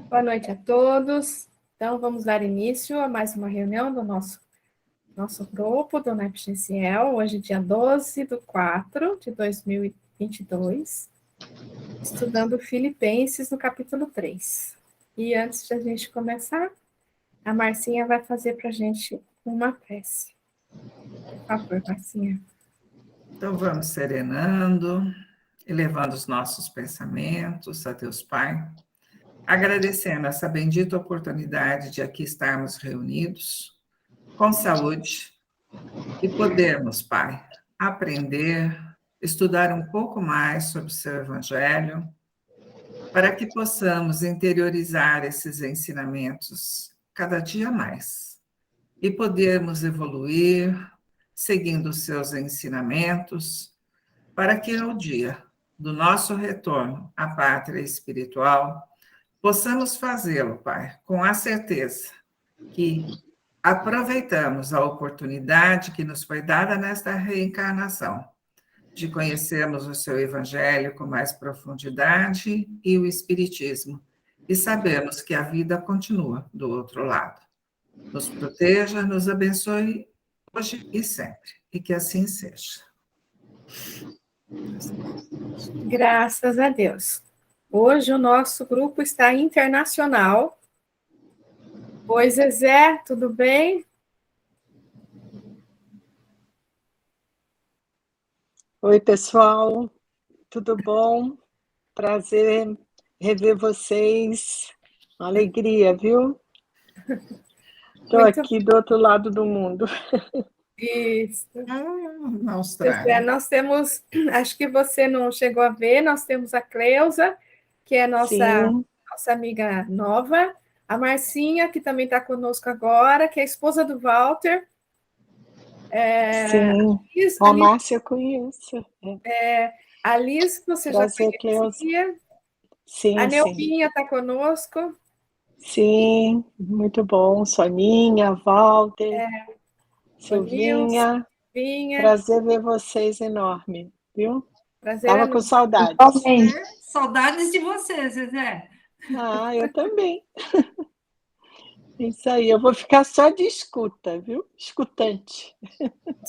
Boa noite a todos. Então, vamos dar início a mais uma reunião do nosso grupo do NEPGCL, hoje dia 12/4/2022, estudando Filipenses no capítulo 3. E antes de a gente começar, a Marcinha vai fazer para a gente uma prece. Por favor, Marcinha. Então, vamos serenando, elevando os nossos pensamentos a Deus Pai, agradecendo essa bendita oportunidade de aqui estarmos reunidos, com saúde, e podermos, Pai, aprender, estudar um pouco mais sobre o seu Evangelho, para que possamos interiorizar esses ensinamentos cada dia mais e podermos evoluir, seguindo os seus ensinamentos, para que no dia do nosso retorno à pátria espiritual, possamos fazê-lo, Pai, com a certeza que aproveitamos a oportunidade que nos foi dada nesta reencarnação, de conhecermos o seu Evangelho com mais profundidade e o Espiritismo, e sabemos que a vida continua do outro lado. Nos proteja, nos abençoe hoje e sempre, e que assim seja. Graças a Deus. Hoje o nosso grupo está internacional. Oi, Zezé, tudo bem? Oi, pessoal, tudo bom? Prazer rever vocês. Uma alegria, viu? Estou aqui do outro lado do mundo. Isso. Na Austrália. Nós temos, acho que você não chegou a ver, nós temos a Cleusa, que é nossa amiga nova, a Marcinha, que também está conosco agora, que é a esposa do Walter. Sim, a Márcia eu conheço. A Liz, você Prazer, já conhecia. Sim, a Neuvinha está conosco. Sim, muito bom. Soninha, Walter, Silvinha. Prazer ver vocês enorme, viu? Estava com saudades. Saudades de você, Zezé. Ah, eu também. Isso aí, eu vou ficar só de escuta, viu? Escutante.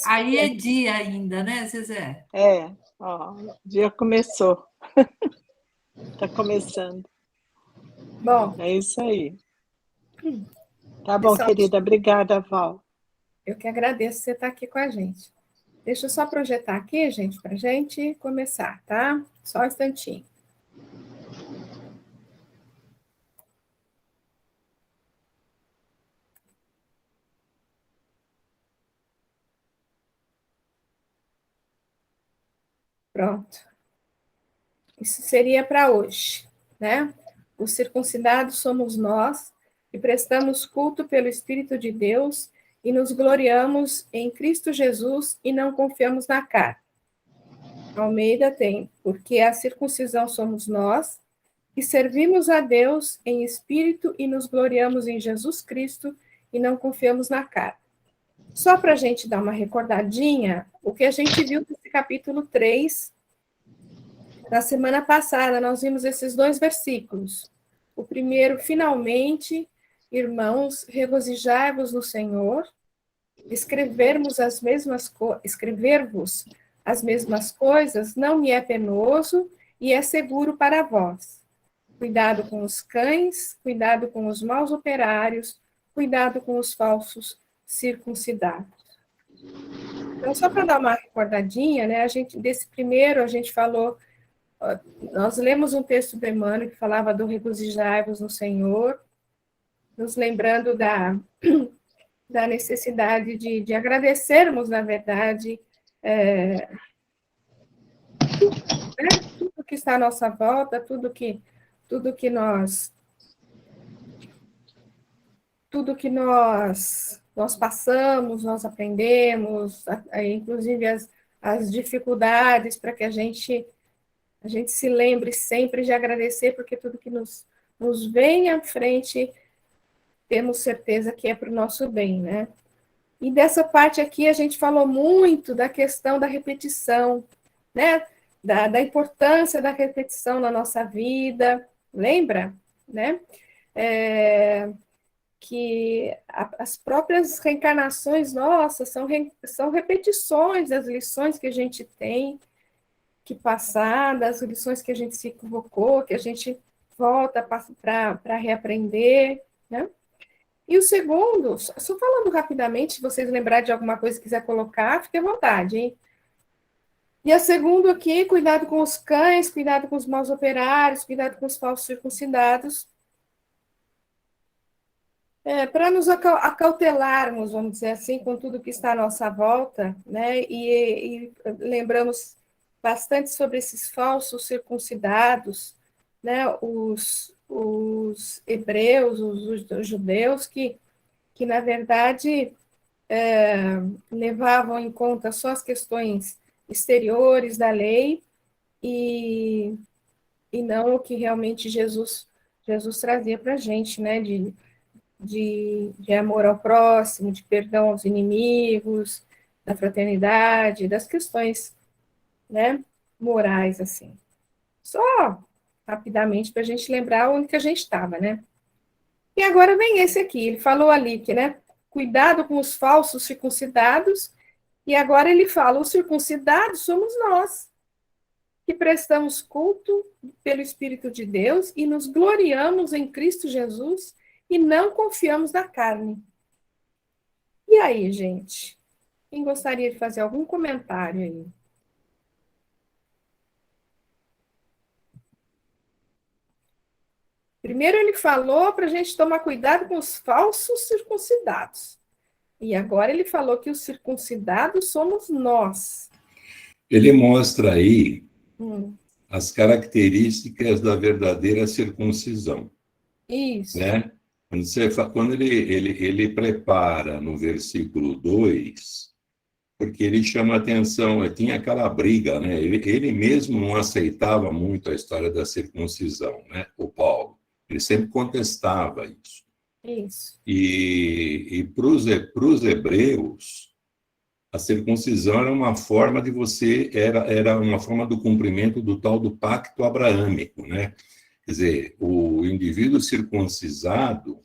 Aí é dia ainda, né, Zezé? Ó, o dia começou. Está começando. Bom. É isso aí. Tá bom, pessoal, querida. Obrigada, Val. Eu que agradeço você estar aqui com a gente. Deixa eu só projetar aqui, gente, para a gente começar, tá? Só um instantinho. Pronto. Isso seria para hoje, né? Os circuncidados somos nós, e prestamos culto pelo Espírito de Deus, e nos gloriamos em Cristo Jesus, e não confiamos na carne. Almeida tem, porque a circuncisão somos nós, e servimos a Deus em espírito, e nos gloriamos em Jesus Cristo, e não confiamos na carne. Só para a gente dar uma recordadinha, o que a gente viu nesse capítulo 3, na semana passada, nós vimos esses 2 versículos. O primeiro, finalmente, irmãos, regozijai-vos no Senhor, escrever-vos as mesmas coisas não me é penoso e é seguro para vós. Cuidado com os cães, cuidado com os maus operários, cuidado com os falsos circuncidados. Então, só para dar uma recordadinha, né, desse primeiro a gente falou, nós lemos um texto do Emmanuel que falava do regozijai-vos no Senhor, nos lembrando da necessidade de agradecermos, na verdade, tudo que está à nossa volta, tudo que nós passamos, nós aprendemos, inclusive as dificuldades, para que a gente se lembre sempre de agradecer, porque tudo que nos vem à frente, temos certeza que é para o nosso bem, né? E dessa parte aqui, a gente falou muito da questão da repetição, né? da importância da repetição na nossa vida, lembra? Né? Que as próprias reencarnações nossas são repetições das lições que a gente tem que passar, das lições que a gente se equivocou, que a gente volta para reaprender, né? E o segundo, só falando rapidamente, se vocês lembrarem de alguma coisa que quiser colocar, fique à vontade, hein? E a segunda aqui, cuidado com os cães, cuidado com os maus operários, cuidado com os falsos circuncidados, para nos acautelarmos, vamos dizer assim, com tudo que está à nossa volta, né? E lembramos bastante sobre esses falsos circuncidados, né? Os hebreus, os judeus, que na verdade levavam em conta só as questões exteriores da lei e não o que realmente Jesus trazia para a gente, né? De amor ao próximo, de perdão aos inimigos, da fraternidade, das questões, né, morais, assim. Só rapidamente para a gente lembrar onde que a gente estava, né? E agora vem esse aqui, ele falou ali que, né, cuidado com os falsos circuncidados, e agora ele fala, os circuncidados somos nós, que prestamos culto pelo Espírito de Deus e nos gloriamos em Cristo Jesus e não confiamos na carne. E aí, gente? Quem gostaria de fazer algum comentário aí? Primeiro ele falou para a gente tomar cuidado com os falsos circuncidados. E agora ele falou que os circuncidados somos nós. Ele mostra aí as características da verdadeira circuncisão. Isso. Né? Quando ele prepara no versículo 2, porque ele chama atenção, tinha aquela briga, né? Ele mesmo não aceitava muito a história da circuncisão, né? O Paulo. Ele sempre contestava isso. Isso. E para os hebreus, a circuncisão era uma forma de era uma forma do cumprimento do tal do pacto abraâmico, né? Quer dizer, o indivíduo circuncisado,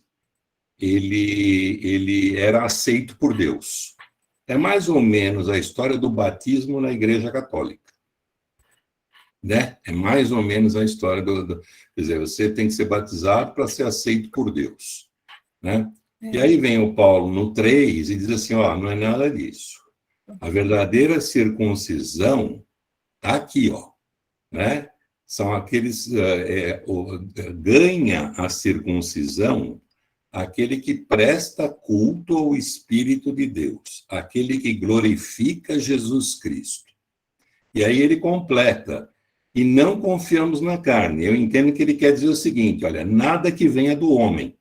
ele era aceito por Deus. É mais ou menos a história do batismo na Igreja Católica. Né? É mais ou menos a história quer dizer, você tem que ser batizado para ser aceito por Deus. Né? E aí vem o Paulo no 3 e diz assim, ó, não é nada disso. A verdadeira circuncisão está aqui, ó, né? São aqueles... ganha a circuncisão aquele que presta culto ao Espírito de Deus, aquele que glorifica Jesus Cristo. E aí ele completa, e não confiamos na carne. Eu entendo que ele quer dizer o seguinte, olha, nada que venha do homem,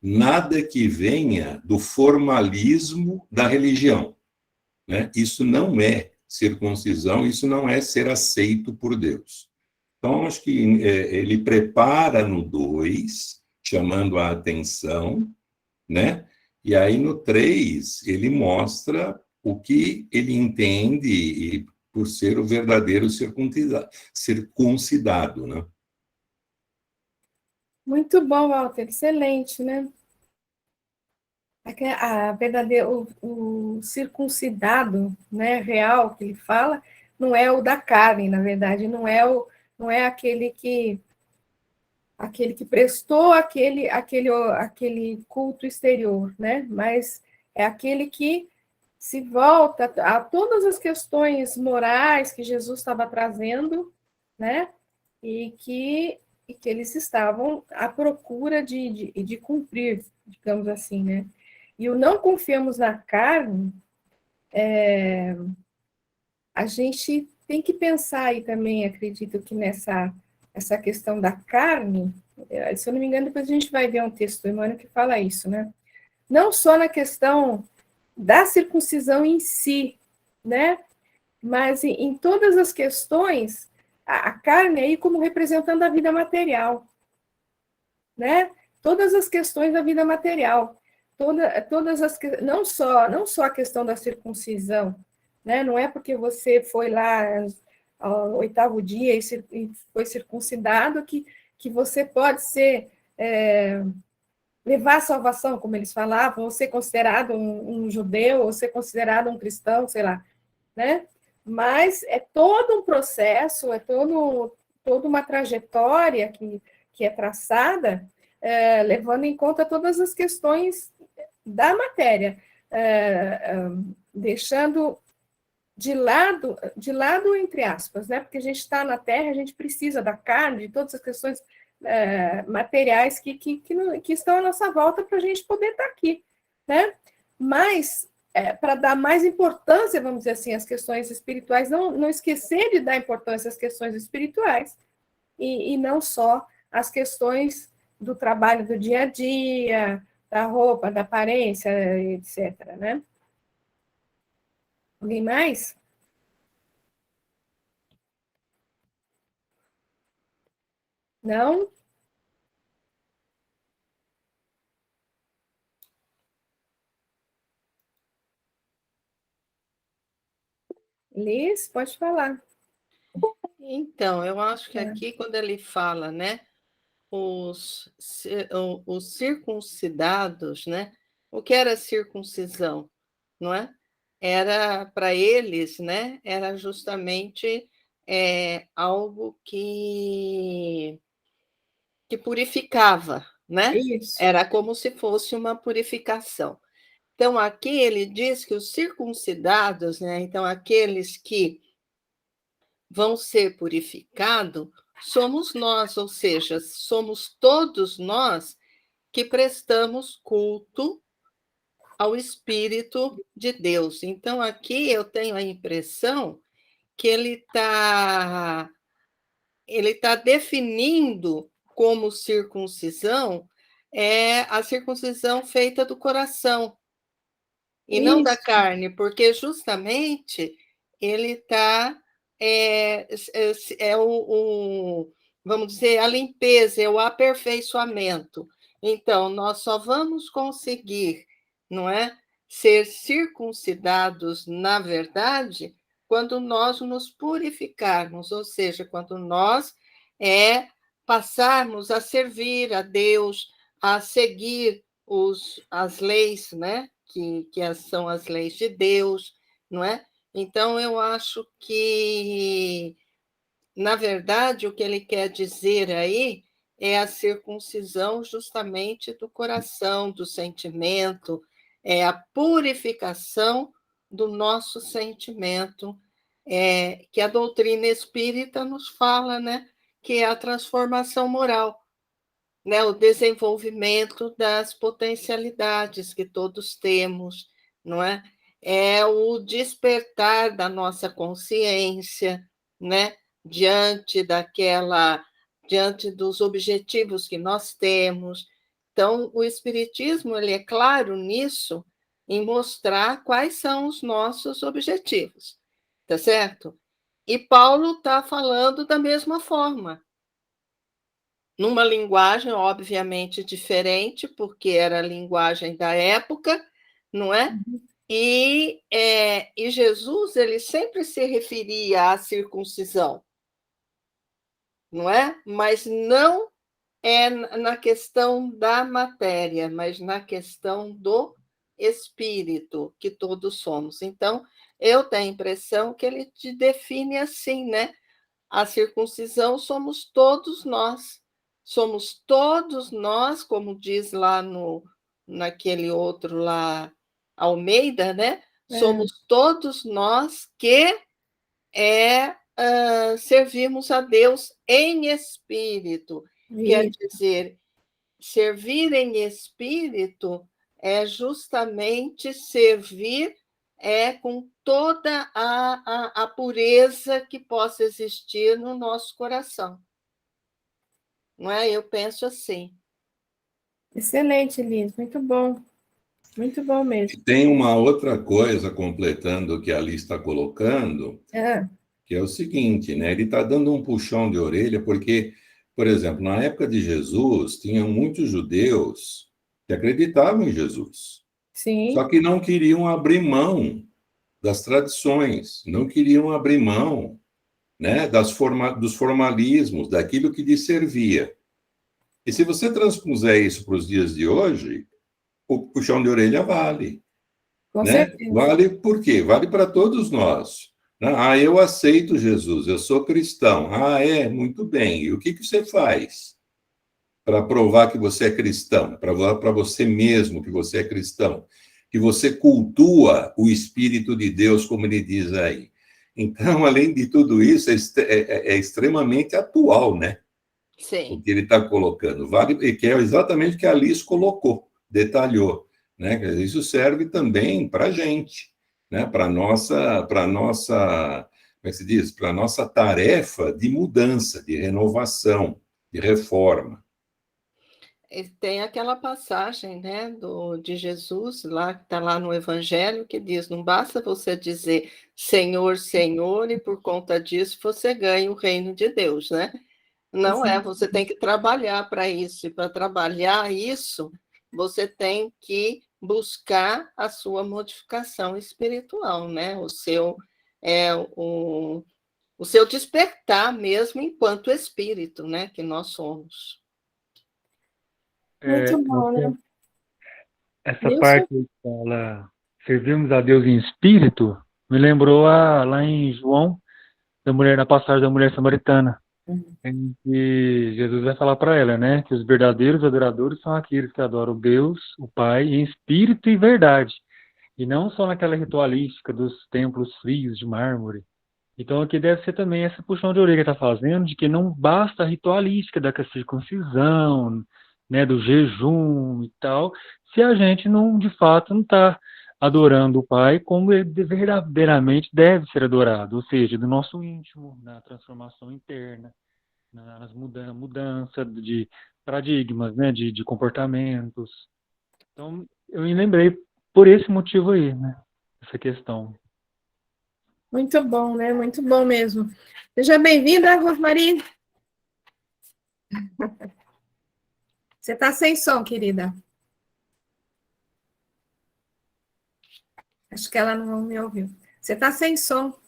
nada que venha do formalismo da religião. Né? Isso não é circuncisão, isso não é ser aceito por Deus. Então, acho que ele prepara no 2, chamando a atenção, né? E aí no 3, ele mostra o que ele entende por ser o verdadeiro circuncidado, né? Muito bom, Walter, excelente, né? A verdadeira, o circuncidado, né, real que ele fala, não é o da carne, na verdade, não é aquele que prestou aquele culto exterior, né? Mas é aquele que se volta a todas as questões morais que Jesus estava trazendo, né? E que eles estavam à procura de cumprir, digamos assim, né? E o não confiamos na carne, a gente tem que pensar aí também, acredito que essa questão da carne, se eu não me engano, depois a gente vai ver um texto do Emmanuel que fala isso, né? Não só na questão da circuncisão em si, né? Mas em todas as questões, a carne aí como representando a vida material, né? Todas as questões da vida material, todas as não só a questão da circuncisão, né? Não é porque você foi lá ao 8º dia e foi circuncidado, que você pode ser, levar a salvação, como eles falavam, ou ser considerado um judeu, ou ser considerado um cristão, sei lá, né? Mas é todo um processo, toda uma trajetória que é traçada, levando em conta todas as questões da matéria, deixando de lado, entre aspas, né? Porque a gente está na Terra, a gente precisa da carne, de todas as questões materiais que estão à nossa volta para a gente poder estar aqui, né? Mas, para dar mais importância, vamos dizer assim, às questões espirituais, não esquecer de dar importância às questões espirituais, e não só às questões do trabalho do dia a dia, da roupa, da aparência, etc., né? Alguém mais? Não? Liz, pode falar. Então, eu acho que aqui, quando ele fala, né, os circuncidados, né, o que era circuncisão, não é? Era, para eles, né, era justamente algo que purificava, né? Isso. Era como se fosse uma purificação. Então, aqui ele diz que os circuncidados, né, então aqueles que vão ser purificados, somos nós, ou seja, somos todos nós que prestamos culto ao Espírito de Deus. Então, aqui eu tenho a impressão que ele tá definindo como circuncisão a circuncisão feita do coração e não da carne, porque justamente ele está vamos dizer, a limpeza, é o aperfeiçoamento. Então, nós só vamos conseguir, não é, ser circuncidados na verdade quando nós nos purificarmos, ou seja, quando nós passarmos a servir a Deus, a seguir as leis, né, que são as leis de Deus, não é? Então, eu acho que, na verdade, o que ele quer dizer aí é a circuncisão justamente do coração, do sentimento, é a purificação do nosso sentimento, que a doutrina espírita nos fala, né? Que é a transformação moral, né? O desenvolvimento das potencialidades que todos temos, não é? É o despertar da nossa consciência, né? Diante dos objetivos que nós temos. Então, o Espiritismo ele é claro nisso, em mostrar quais são os nossos objetivos, tá certo? E Paulo está falando da mesma forma, numa linguagem obviamente diferente, porque era a linguagem da época, não é? E Jesus ele sempre se referia à circuncisão, não é? Mas não na questão da matéria, mas na questão do espírito, que todos somos. Então, eu tenho a impressão que ele te define assim, né? A circuncisão somos todos nós. Somos todos nós, como diz lá naquele outro lá, Almeida, né? Somos todos nós que servimos a Deus em espírito. Quer dizer, servir em espírito é justamente servir com toda a pureza que possa existir no nosso coração. Não é? Eu penso assim. Excelente, Liz, muito bom. Muito bom mesmo. E tem uma outra coisa, completando o que a Alice está colocando, que é o seguinte, né? Ele está dando um puxão de orelha, porque, por exemplo, na época de Jesus, tinham muitos judeus que acreditavam em Jesus. Sim. Só que não queriam abrir mão das tradições, não queriam abrir mão né, dos formalismos, daquilo que lhe servia. E se você transpuser isso para os dias de hoje, o puxão de orelha vale. Com Né? certeza. Vale por quê? Vale para todos nós. Né? Ah, eu aceito Jesus, eu sou cristão. Ah, é? Muito bem. E o que você faz para provar que você é cristão? Para você mesmo que você é cristão? Que você cultua o Espírito de Deus, como ele diz aí. Então, além de tudo isso, é extremamente atual, né? Sim. O que ele está colocando. Vale, e que é exatamente o que a Alice colocou, detalhou. Né? Isso serve também para a gente, né? Para nossa, como é que se diz? Para a nossa tarefa de mudança, de renovação, de reforma. E tem aquela passagem, né, de Jesus, lá que está lá no Evangelho, que diz: não basta você dizer Senhor, Senhor, e por conta disso você ganha o reino de Deus, né? Não é, você tem que trabalhar para isso, e para trabalhar isso, você tem que buscar a sua modificação espiritual, né? O seu despertar mesmo enquanto espírito, né? Que nós somos. Muito bom, né? Essa Wilson? parte que fala, servimos a Deus em espírito, me lembrou lá em João, na passagem da mulher samaritana, em que Jesus vai falar para ela, né, que os verdadeiros adoradores são aqueles que adoram Deus, o Pai, em espírito e verdade, e não só naquela ritualística dos templos frios de mármore. Então aqui deve ser também essa puxão de orelha que está fazendo, de que não basta a ritualística da circuncisão, né, do jejum e tal, se a gente não, de fato, não está adorando o Pai como ele verdadeiramente deve ser adorado, ou seja, do nosso íntimo, na transformação interna, nas mudança de paradigmas, né, de comportamentos. Então, eu me lembrei por esse motivo aí, né, essa questão. Muito bom, né? Muito bom mesmo. Seja bem-vinda, Rosmarie. Você está sem som, querida. Acho que ela não me ouviu. Você está sem som.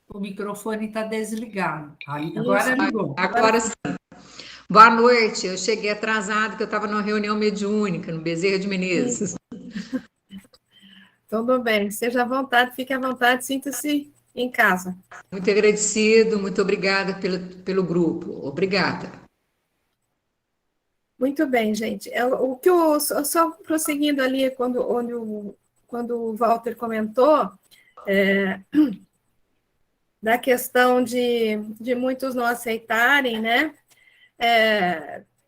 O microfone está desligado. Agora ligou. Agora sim. Boa noite. Eu cheguei atrasado, porque eu estava numa reunião mediúnica no Bezerra de Menezes. Tudo bem. Seja à vontade, fique à vontade, sinta-se em casa. Muito agradecido, muito obrigada pelo grupo. Obrigada. Muito bem, gente. Só prosseguindo ali, quando o Walter comentou, da questão de muitos não aceitarem, né?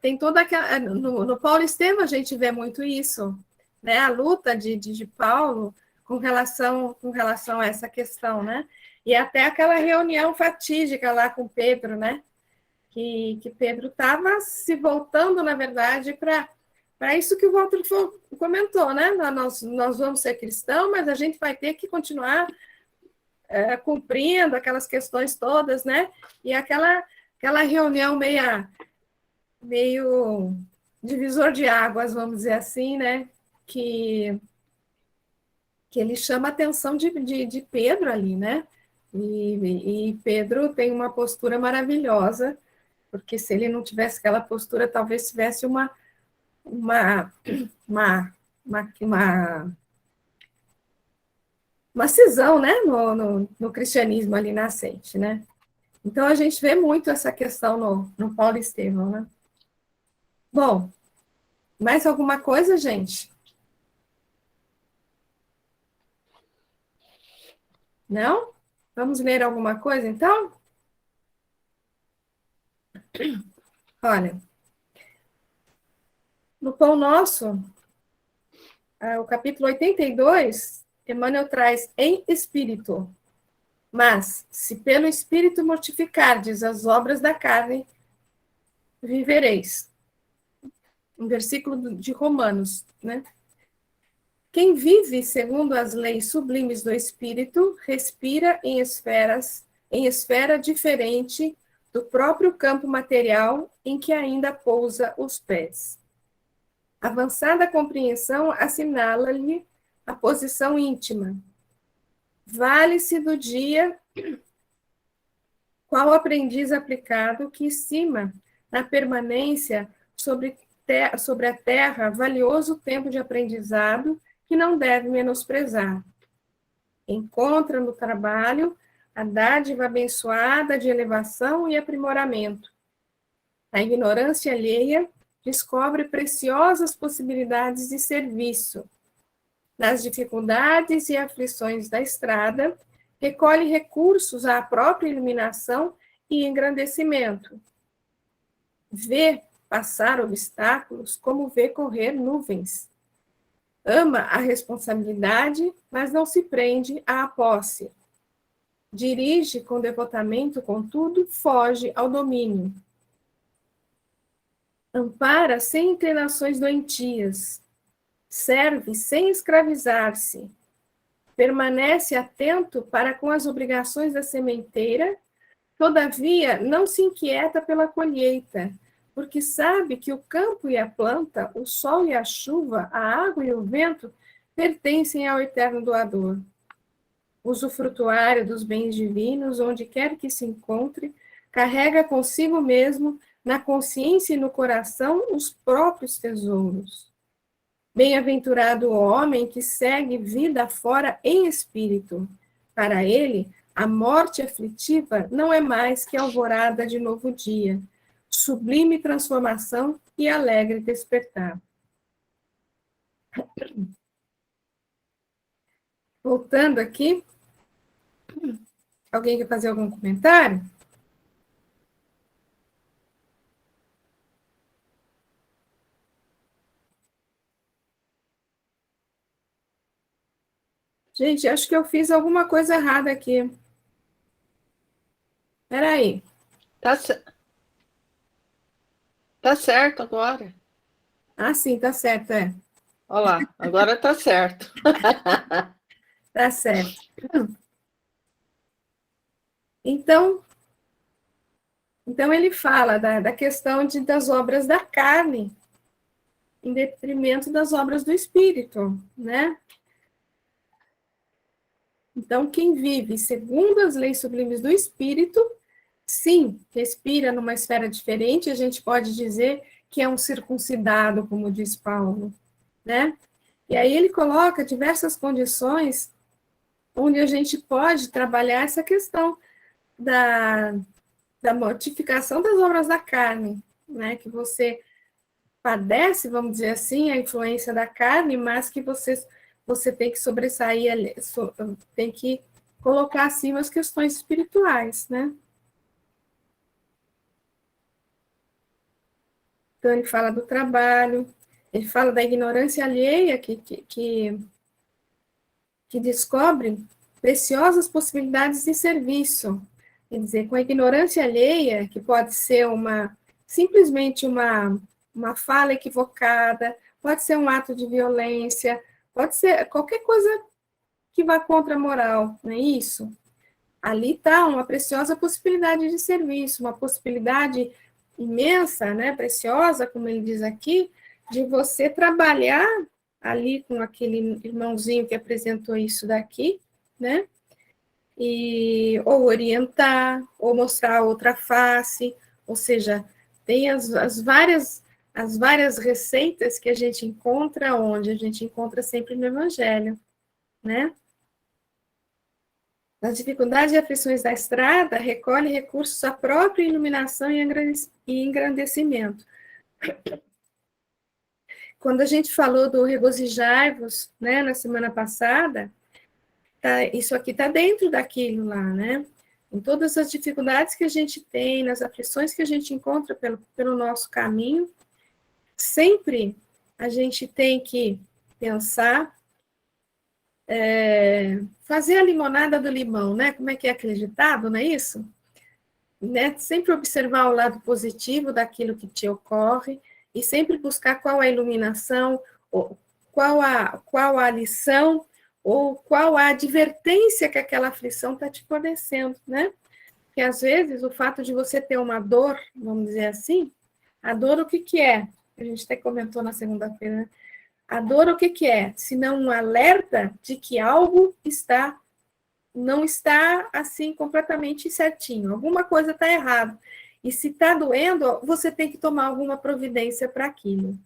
Tem toda aquela... No Paulo Estevam a gente vê muito isso, né? A luta de Paulo com relação a essa questão, né? E até aquela reunião fatídica lá com Pedro, né? Que Pedro estava se voltando, na verdade, para isso que o Walter comentou, né? Nós vamos ser cristãos, mas a gente vai ter que continuar cumprindo aquelas questões todas, né? E aquela reunião meio divisor de águas, vamos dizer assim, né? Que ele chama a atenção de Pedro ali, né? E Pedro tem uma postura maravilhosa, porque se ele não tivesse aquela postura, talvez tivesse uma cisão, né, no cristianismo ali nascente, né? Então, a gente vê muito essa questão no Paulo Estevam, né? Bom, mais alguma coisa, gente? Não? Vamos ler alguma coisa, então? Olha, no Pão Nosso, o capítulo 82, Emmanuel traz em espírito. Mas, se pelo espírito mortificardes as obras da carne, vivereis. Um versículo de Romanos, né? Quem vive segundo as leis sublimes do espírito, respira em esfera diferente do próprio campo material em que ainda pousa os pés. Avançada compreensão assinala-lhe a posição íntima. Vale-se do dia qual aprendiz aplicado que estima na permanência sobre a terra valioso tempo de aprendizado que não deve menosprezar. Encontra no trabalho a dádiva abençoada de elevação e aprimoramento. A ignorância alheia descobre preciosas possibilidades de serviço. Nas dificuldades e aflições da estrada, recolhe recursos à própria iluminação e engrandecimento. Vê passar obstáculos como vê correr nuvens. Ama a responsabilidade, mas não se prende à posse. Dirige com devotamento, contudo, foge ao domínio. Ampara sem inclinações doentias. Serve sem escravizar-se. Permanece atento para com as obrigações da sementeira, todavia não se inquieta pela colheita, porque sabe que o campo e a planta, o sol e a chuva, a água e o vento pertencem ao eterno doador. Usufrutuário dos bens divinos, onde quer que se encontre, carrega consigo mesmo, na consciência e no coração, os próprios tesouros. Bem-aventurado o homem que segue vida fora em espírito. Para ele, a morte aflitiva não é mais que alvorada de novo dia, sublime transformação e alegre despertar. Voltando aqui, alguém quer fazer algum comentário? Gente, acho que eu fiz alguma coisa errada aqui. Espera aí. Tá certo agora. Ah, sim, tá certo, é. Olha lá, agora tá certo. Tá certo. Então ele fala da questão das obras da carne, em detrimento das obras do espírito, né? Então, quem vive segundo as leis sublimes do espírito, sim, respira numa esfera diferente, a gente pode dizer que é um circuncidado, como diz Paulo, né? E aí ele coloca diversas condições onde a gente pode trabalhar essa questão da mortificação das obras da carne, né? Que você padece, vamos dizer assim, a influência da carne, mas que você tem que sobressair, tem que colocar acima as questões espirituais, né? Então, ele fala do trabalho, ele fala da ignorância alheia, que descobre preciosas possibilidades de serviço. Quer dizer, com a ignorância alheia, que pode ser simplesmente uma fala equivocada, pode ser um ato de violência, pode ser qualquer coisa que vá contra a moral, não é isso? Ali está uma preciosa possibilidade de serviço, uma possibilidade imensa, né, preciosa, como ele diz aqui, de você trabalhar ali com aquele irmãozinho que apresentou isso daqui, né, ou orientar, ou mostrar outra face, ou seja, tem as várias receitas que a gente encontra onde? A gente encontra sempre no Evangelho, né? Nas dificuldades e aflições da estrada, recolhe recursos à própria iluminação e engrandecimento. Quando a gente falou do regozijai-vos, né, na semana passada, isso aqui está dentro daquilo lá, né? Em todas as dificuldades que a gente tem, nas aflições que a gente encontra pelo nosso caminho, sempre a gente tem que pensar, fazer a limonada do limão, né? Como é que é aquele ditado, não é isso? Né? Sempre observar o lado positivo daquilo que te ocorre e sempre buscar qual a iluminação, ou qual a lição, ou qual a advertência que aquela aflição está te fornecendo, né? Porque, às vezes, o fato de você ter uma dor, vamos dizer assim, a dor o que é? A gente até comentou na segunda-feira, né? A dor, o que que é? Senão um alerta de que algo não está assim completamente certinho. Alguma coisa está errada. E se está doendo, você tem que tomar alguma providência para aquilo.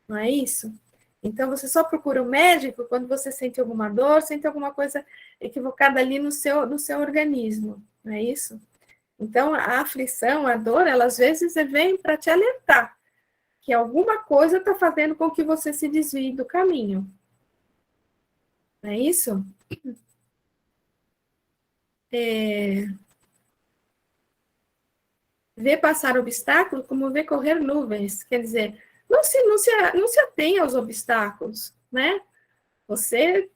Não é isso? Então, você só procura o médico quando você sente alguma dor, sente alguma coisa equivocada ali no seu organismo. Não é isso? Então, a aflição, a dor, ela às vezes vem para te alertar que alguma coisa está fazendo com que você se desvie do caminho. Não é isso? Ver passar obstáculos como ver correr nuvens. Quer dizer, não se atenha aos obstáculos, né? Você,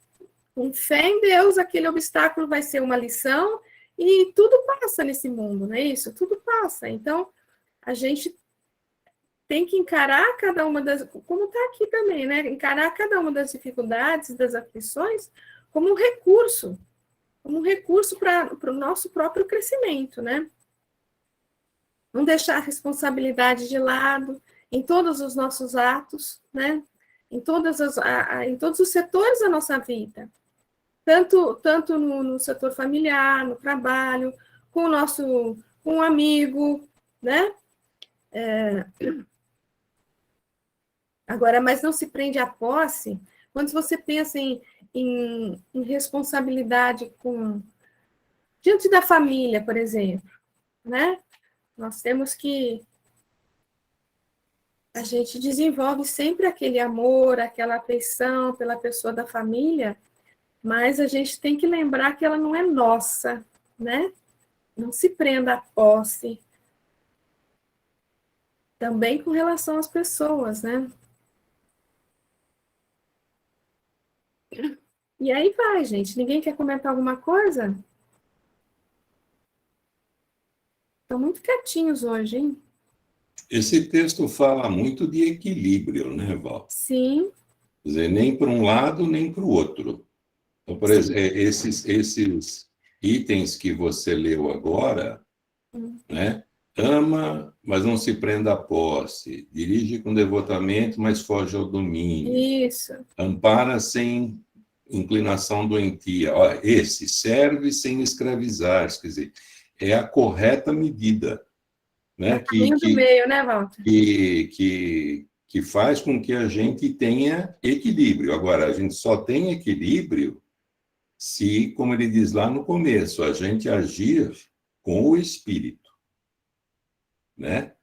com fé em Deus, aquele obstáculo vai ser uma lição e tudo passa nesse mundo, não é isso? Tudo passa. Então, a gente tem que encarar cada uma das, como está aqui também, né? Encarar cada uma das dificuldades, das aflições, como um recurso para o nosso próprio crescimento, né? Não deixar a responsabilidade de lado em todos os nossos atos, né? Em todos os setores da nossa vida. Tanto no setor familiar, no trabalho, com um amigo, né? Agora, mas não se prende à posse. Quando você pensa em responsabilidade diante da família, por exemplo, né? Nós temos que... A gente desenvolve sempre aquele amor, aquela afeição pela pessoa da família, mas a gente tem que lembrar que ela não é nossa, né? Não se prenda à posse. Também com relação às pessoas, né? E aí vai, gente. Ninguém quer comentar alguma coisa? Estão muito quietinhos hoje, hein? Esse texto fala muito de equilíbrio, né, Val? Sim. Quer dizer, nem para um lado, nem para o outro. Então, por exemplo, esses itens que você leu agora, né? Ama, mas não se prenda à posse. Dirige com devotamento, mas foge ao domínio. Isso. Ampara sem inclinação doentia. Olha, esse serve sem escravizar. Quer dizer, é a correta medida, né? Caminho do meio, né, Walter? Que faz com que a gente tenha equilíbrio. Agora, a gente só tem equilíbrio se, como ele diz lá no começo, a gente agir com o espírito, né?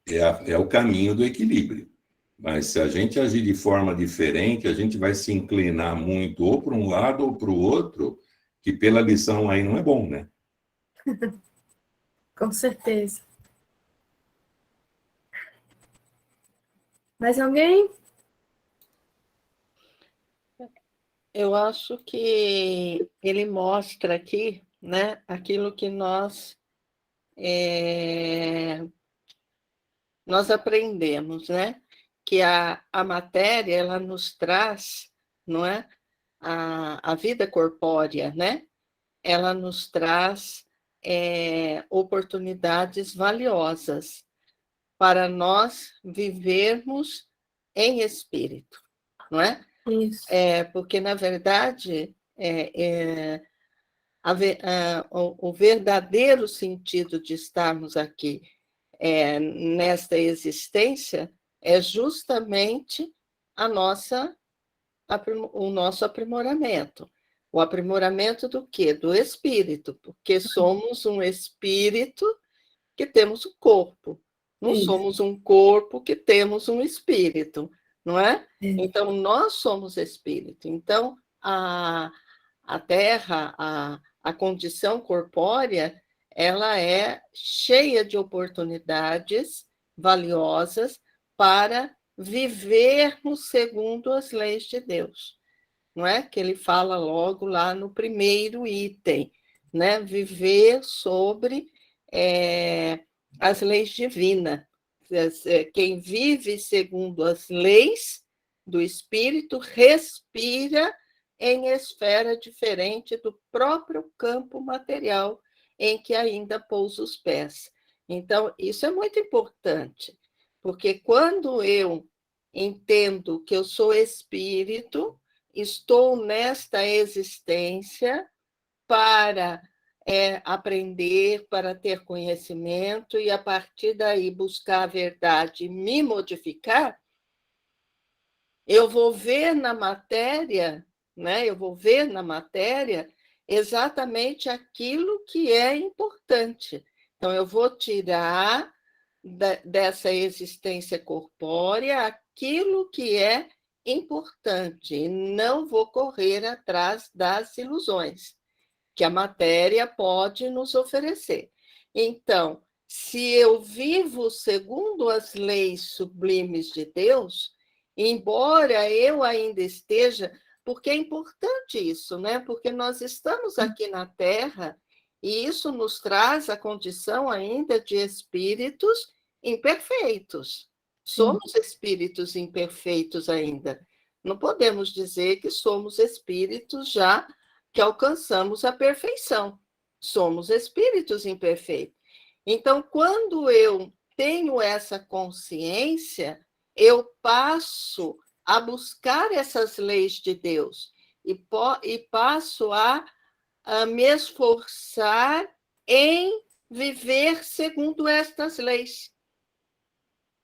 É o caminho do equilíbrio. Mas se a gente agir de forma diferente, a gente vai se inclinar muito ou para um lado ou para o outro, que pela lição aí não é bom, né? Com certeza. Mais alguém? Eu acho que ele mostra aqui, né, aquilo que nós aprendemos, né? Que a matéria, ela nos traz, não é? A vida corpórea, né? Ela nos traz oportunidades valiosas para nós vivermos em espírito, não é? Isso. Porque, na verdade, o verdadeiro sentido de estarmos aqui nesta existência é justamente o nosso aprimoramento. O aprimoramento do quê? Do espírito, porque somos um espírito que temos um corpo. Não somos um corpo que temos um espírito, não é? Então, nós somos espírito. Então, a Terra, a condição corpórea, ela é cheia de oportunidades valiosas para vivermos segundo as leis de Deus. Não é? Que ele fala logo lá no primeiro item, né? Viver sobre as leis divinas. Quem vive segundo as leis do Espírito respira em esfera diferente do próprio campo material em que ainda pousa os pés. Então, isso é muito importante, Porque quando eu entendo que eu sou espírito, estou nesta existência para aprender, para ter conhecimento e, a partir daí, buscar a verdade e me modificar, eu vou ver na matéria, né? Eu vou ver na matéria exatamente aquilo que é importante. Então, eu vou tirar dessa existência corpórea aquilo que é importante e não vou correr atrás das ilusões que a matéria pode nos oferecer. Então, se eu vivo segundo as leis sublimes de Deus, embora eu ainda esteja, porque é importante isso, né? Porque nós estamos aqui na Terra e isso nos traz a condição ainda de espíritos imperfeitos. Somos espíritos imperfeitos ainda. Não podemos dizer que somos espíritos já que alcançamos a perfeição. Somos espíritos imperfeitos. Então, quando eu tenho essa consciência, eu passo a buscar essas leis de Deus e passo a me esforçar em viver segundo estas leis.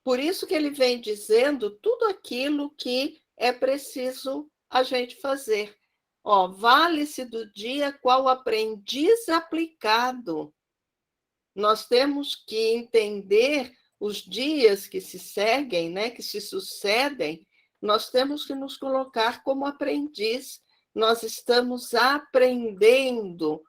Por isso que ele vem dizendo tudo aquilo que é preciso a gente fazer. Vale-se do dia qual aprendiz aplicado. Nós temos que entender os dias que se seguem, né, que se sucedem, nós temos que nos colocar como aprendiz. Nós estamos aprendendo,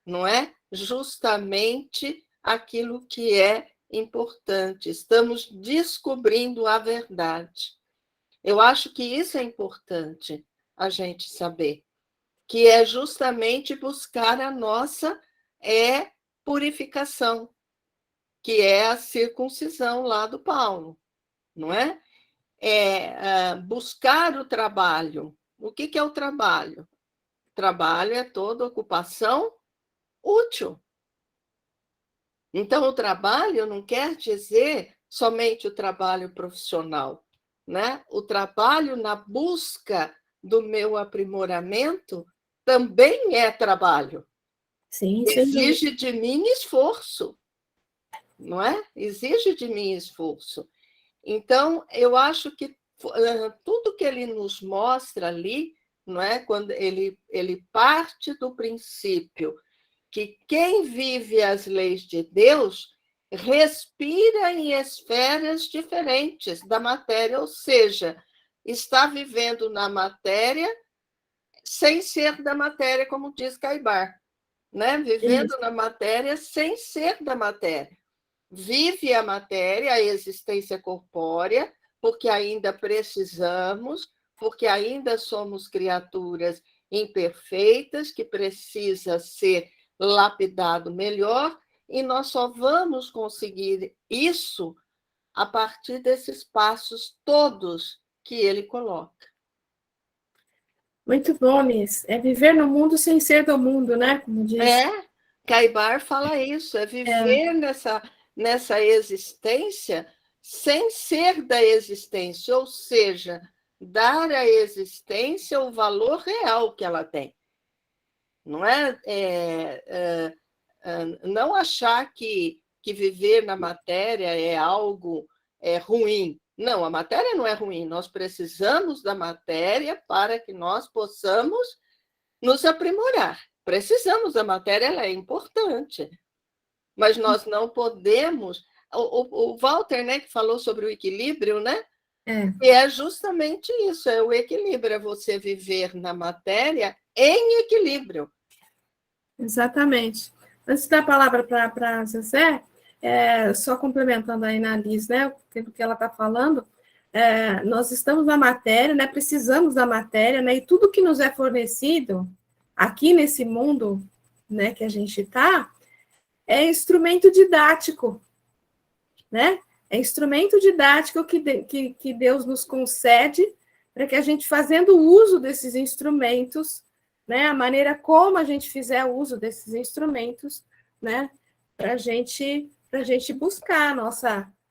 não é? Justamente aquilo que é importante. Estamos descobrindo a verdade. Eu acho que isso é importante a gente saber, que é justamente buscar a nossa purificação, que é a circuncisão lá do Paulo, não é? Buscar o trabalho. O que é o trabalho? Trabalho é toda ocupação útil. Então, o trabalho não quer dizer somente o trabalho profissional, né? O trabalho na busca do meu aprimoramento também é trabalho. Sim, exige de mim esforço, não é? Exige de mim esforço. Então, eu acho que tudo que ele nos mostra ali, não é? Quando ele parte do princípio que quem vive as leis de Deus respira em esferas diferentes da matéria, ou seja, está vivendo na matéria sem ser da matéria, como diz Caibar, né? Vivendo na matéria sem ser da matéria. Vive a matéria, a existência corpórea, porque ainda precisamos, porque ainda somos criaturas imperfeitas, que precisa ser lapidado melhor, e nós só vamos conseguir isso a partir desses passos todos que ele coloca. Muito bom, Miss. É viver no mundo sem ser do mundo, né? Como diz. Caibar fala isso, viver nessa existência sem ser da existência, ou seja, dar à existência o valor real que ela tem. Não não achar que viver na matéria é algo ruim. Não, a matéria não é ruim. Nós precisamos da matéria para que nós possamos nos aprimorar. Precisamos da matéria, ela é importante. Mas nós não podemos... O Walter, né, que falou sobre o equilíbrio, né? E é justamente isso, é o equilíbrio, é você viver na matéria em equilíbrio. Exatamente. Antes da palavra para Zezé, só complementando aí na Liz, né, o que ela está falando, nós estamos na matéria, né, precisamos da matéria, né, e tudo que nos é fornecido aqui nesse mundo, né, que a gente está, é instrumento didático, né? É instrumento didático que Deus nos concede para que a gente, fazendo uso desses instrumentos, né, a maneira como a gente fizer uso desses instrumentos, né, para a gente buscar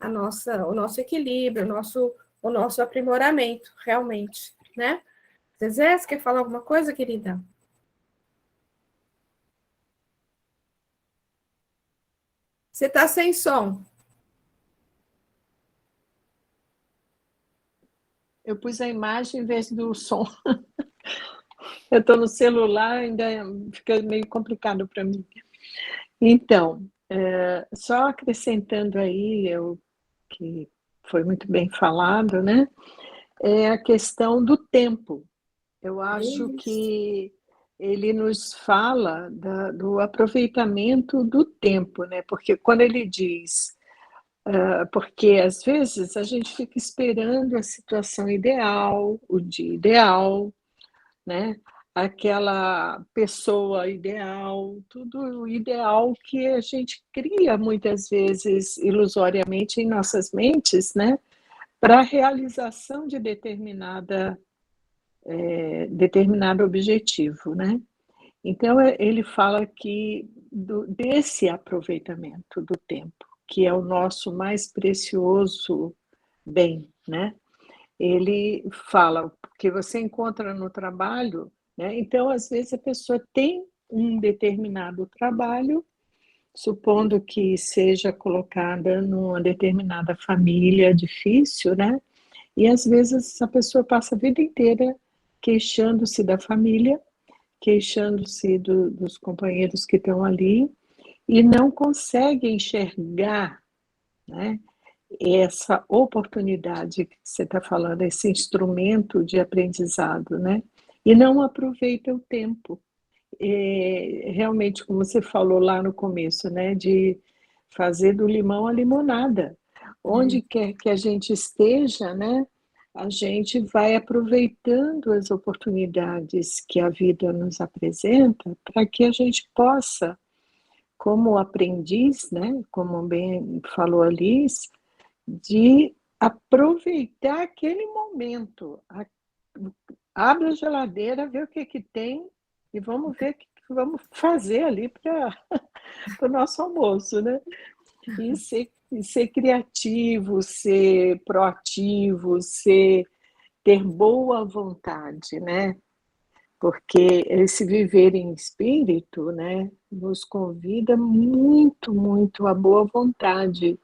o nosso equilíbrio, o nosso aprimoramento, realmente, né? Zezé, você quer falar alguma coisa, querida? Você está sem som. Eu pus a imagem em vez do som. Eu estou no celular, ainda fica meio complicado para mim. Então, só acrescentando aí, que foi muito bem falado, né? É a questão do tempo. Eu acho que ele nos fala do aproveitamento do tempo, né? Porque quando ele diz, porque às vezes a gente fica esperando a situação ideal, o dia ideal, né? Aquela pessoa ideal, tudo ideal que a gente cria muitas vezes ilusoriamente em nossas mentes, né? Para a realização de determinado objetivo, né? Então ele fala aqui desse aproveitamento do tempo, que é o nosso mais precioso bem, né? Ele fala que você encontra no trabalho, né? Então às vezes a pessoa tem um determinado trabalho, supondo que seja colocada numa determinada família difícil, né? E às vezes a pessoa passa a vida inteira queixando-se da família, queixando-se dos companheiros que estão ali e não consegue enxergar, né, essa oportunidade que você está falando, esse instrumento de aprendizado, né? E não aproveita o tempo. Realmente, como você falou lá no começo, né, de fazer do limão a limonada. Onde quer que a gente esteja, né, a gente vai aproveitando as oportunidades que a vida nos apresenta para que a gente possa, como aprendiz, né, como bem falou Alice, de aproveitar aquele momento. Abre a geladeira, vê o que tem e vamos ver o que vamos fazer ali para o nosso almoço, né? E ser criativo, ser proativo, ter boa vontade, né? Porque esse viver em espírito, né, nos convida muito, muito à boa vontade,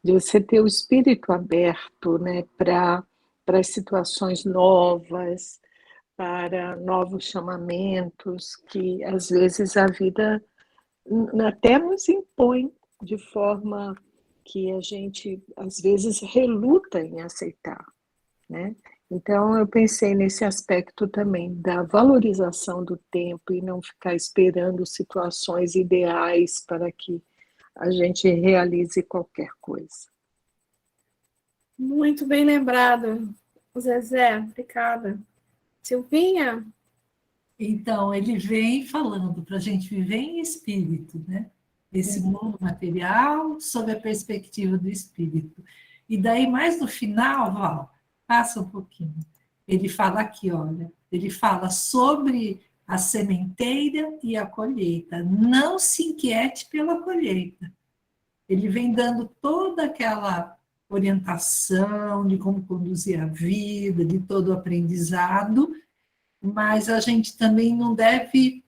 de você ter o espírito aberto, né, para situações novas, para novos chamamentos que às vezes a vida até nos impõe de forma que a gente às vezes reluta em aceitar, né? Então eu pensei nesse aspecto também da valorização do tempo e não ficar esperando situações ideais para que a gente realize qualquer coisa. Muito bem lembrado, Zezé, obrigada. Silvinha? Então, ele vem falando para a gente viver em espírito, né? Esse mundo material sob a perspectiva do espírito. E daí, mais no final, Val, passa um pouquinho. Ele fala aqui, olha, ele fala sobre a sementeira e a colheita. Não se inquiete pela colheita. Ele vem dando toda aquela orientação de como conduzir a vida, de todo o aprendizado, mas a gente também não deve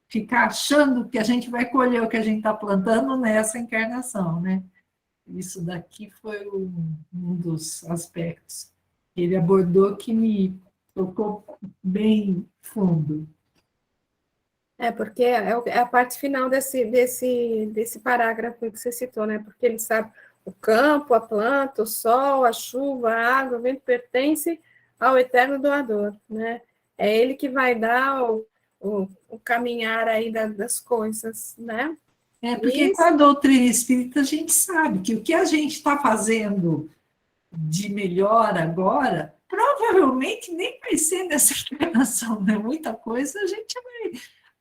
ficar achando que a gente vai colher o que a gente está plantando nessa encarnação, né? Isso daqui foi um dos aspectos que ele abordou que me tocou bem fundo. Porque é a parte final desse parágrafo que você citou, né? Porque ele sabe o campo, a planta, o sol, a chuva, a água, o vento pertence ao eterno doador, né? É ele que vai dar o caminhar aí das coisas, né? Porque com a doutrina espírita a gente sabe que o que a gente está fazendo de melhor agora, provavelmente nem vai ser nessa encarnação, né? Muita coisa a gente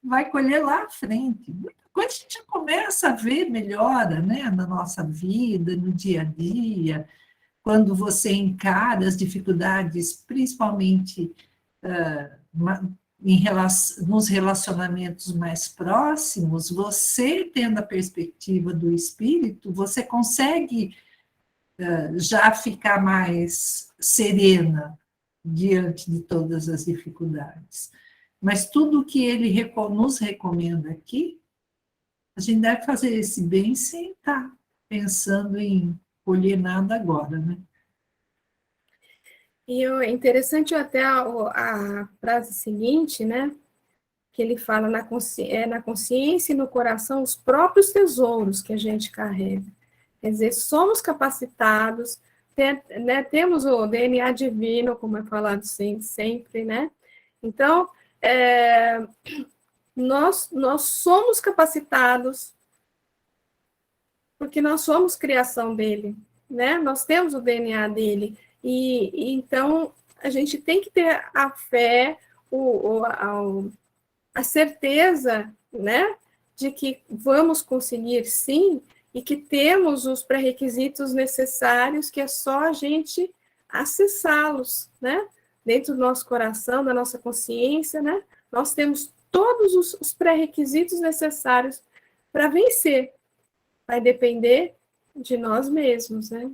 vai colher lá à frente. Muita coisa a gente já começa a ver melhora, né? Na nossa vida, no dia a dia, quando você encara as dificuldades, principalmente nos relacionamentos mais próximos, você tendo a perspectiva do espírito, você consegue já ficar mais serena diante de todas as dificuldades. Mas tudo que ele nos recomenda aqui, a gente deve fazer esse bem sem estar pensando em colher nada agora, né? E é interessante até a frase seguinte, né? Que ele fala na consciência e no coração os próprios tesouros que a gente carrega. Quer dizer, somos capacitados, né, temos o DNA divino, como é falado sempre, né? Então, nós somos capacitados porque nós somos criação dele, né? Nós temos o DNA dele. E então, a gente tem que ter a fé, a certeza, né, de que vamos conseguir sim, e que temos os pré-requisitos necessários, que é só a gente acessá-los, né, dentro do nosso coração, da nossa consciência, né, nós temos todos os pré-requisitos necessários para vencer. Vai depender de nós mesmos, né?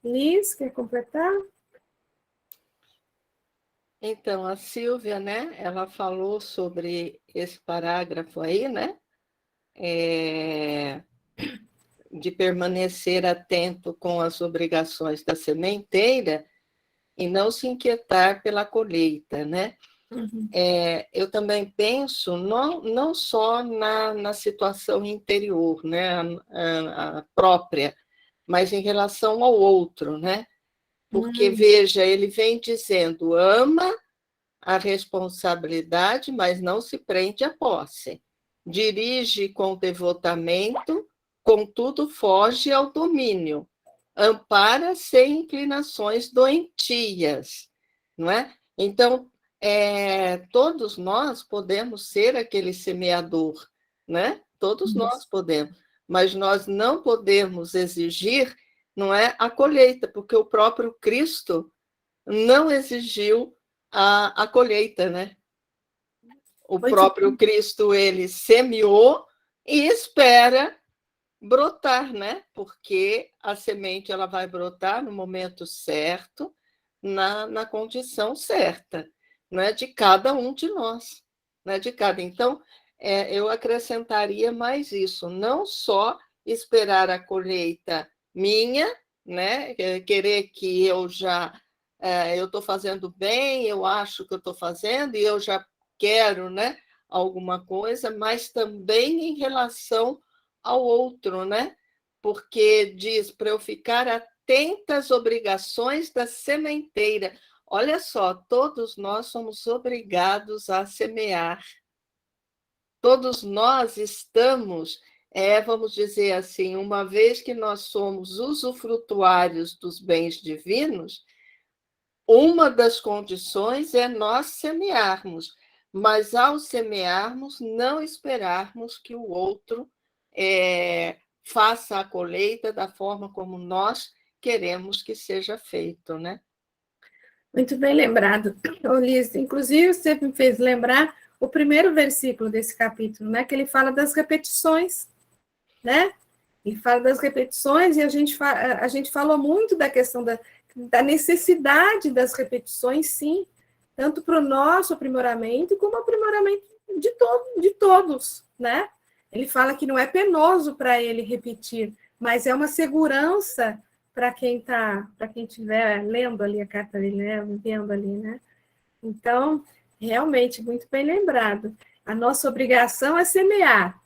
Liz, quer completar? Então, a Silvia, né, ela falou sobre esse parágrafo aí, né, de permanecer atento com as obrigações da sementeira e não se inquietar pela colheita, né? Uhum. Eu também penso não só na situação interior, né, a própria, mas em relação ao outro, né? Porque, veja, ele vem dizendo, ama a responsabilidade, mas não se prende à posse. Dirige com devotamento, contudo foge ao domínio. Ampara sem inclinações doentias, não é? Então, todos nós podemos ser aquele semeador, né? Todos nós podemos, mas nós não podemos exigir, não é, a colheita, porque o próprio Cristo não exigiu a colheita, né? O próprio Cristo, ele semeou e espera brotar, né? Porque a semente ela vai brotar no momento certo, na condição certa, não é, de cada um de nós, não é, de cada. Então, eu acrescentaria mais isso, não só esperar a colheita minha, né? Querer que eu estou fazendo bem, eu acho que eu estou fazendo e eu já quero, né, alguma coisa, mas também em relação ao outro, né? Porque diz para eu ficar atenta às obrigações da sementeira. Olha só, todos nós somos obrigados a semear. Todos nós estamos, vamos dizer assim, uma vez que nós somos usufrutuários dos bens divinos, uma das condições é nós semearmos, mas ao semearmos, não esperarmos que o outro faça a colheita da forma como nós queremos que seja feito, né? Muito bem lembrado, Liz. Inclusive, você me fez lembrar o primeiro versículo desse capítulo, né? Que ele fala das repetições, né? Ele fala das repetições e a gente falou muito da questão da necessidade das repetições, sim, tanto para o nosso aprimoramento como o aprimoramento de todos, né? Ele fala que não é penoso para ele repetir, mas é uma segurança para quem estiver lendo ali a carta dele, né? Vendo ali, né? Então, realmente, muito bem lembrado. A nossa obrigação é semear,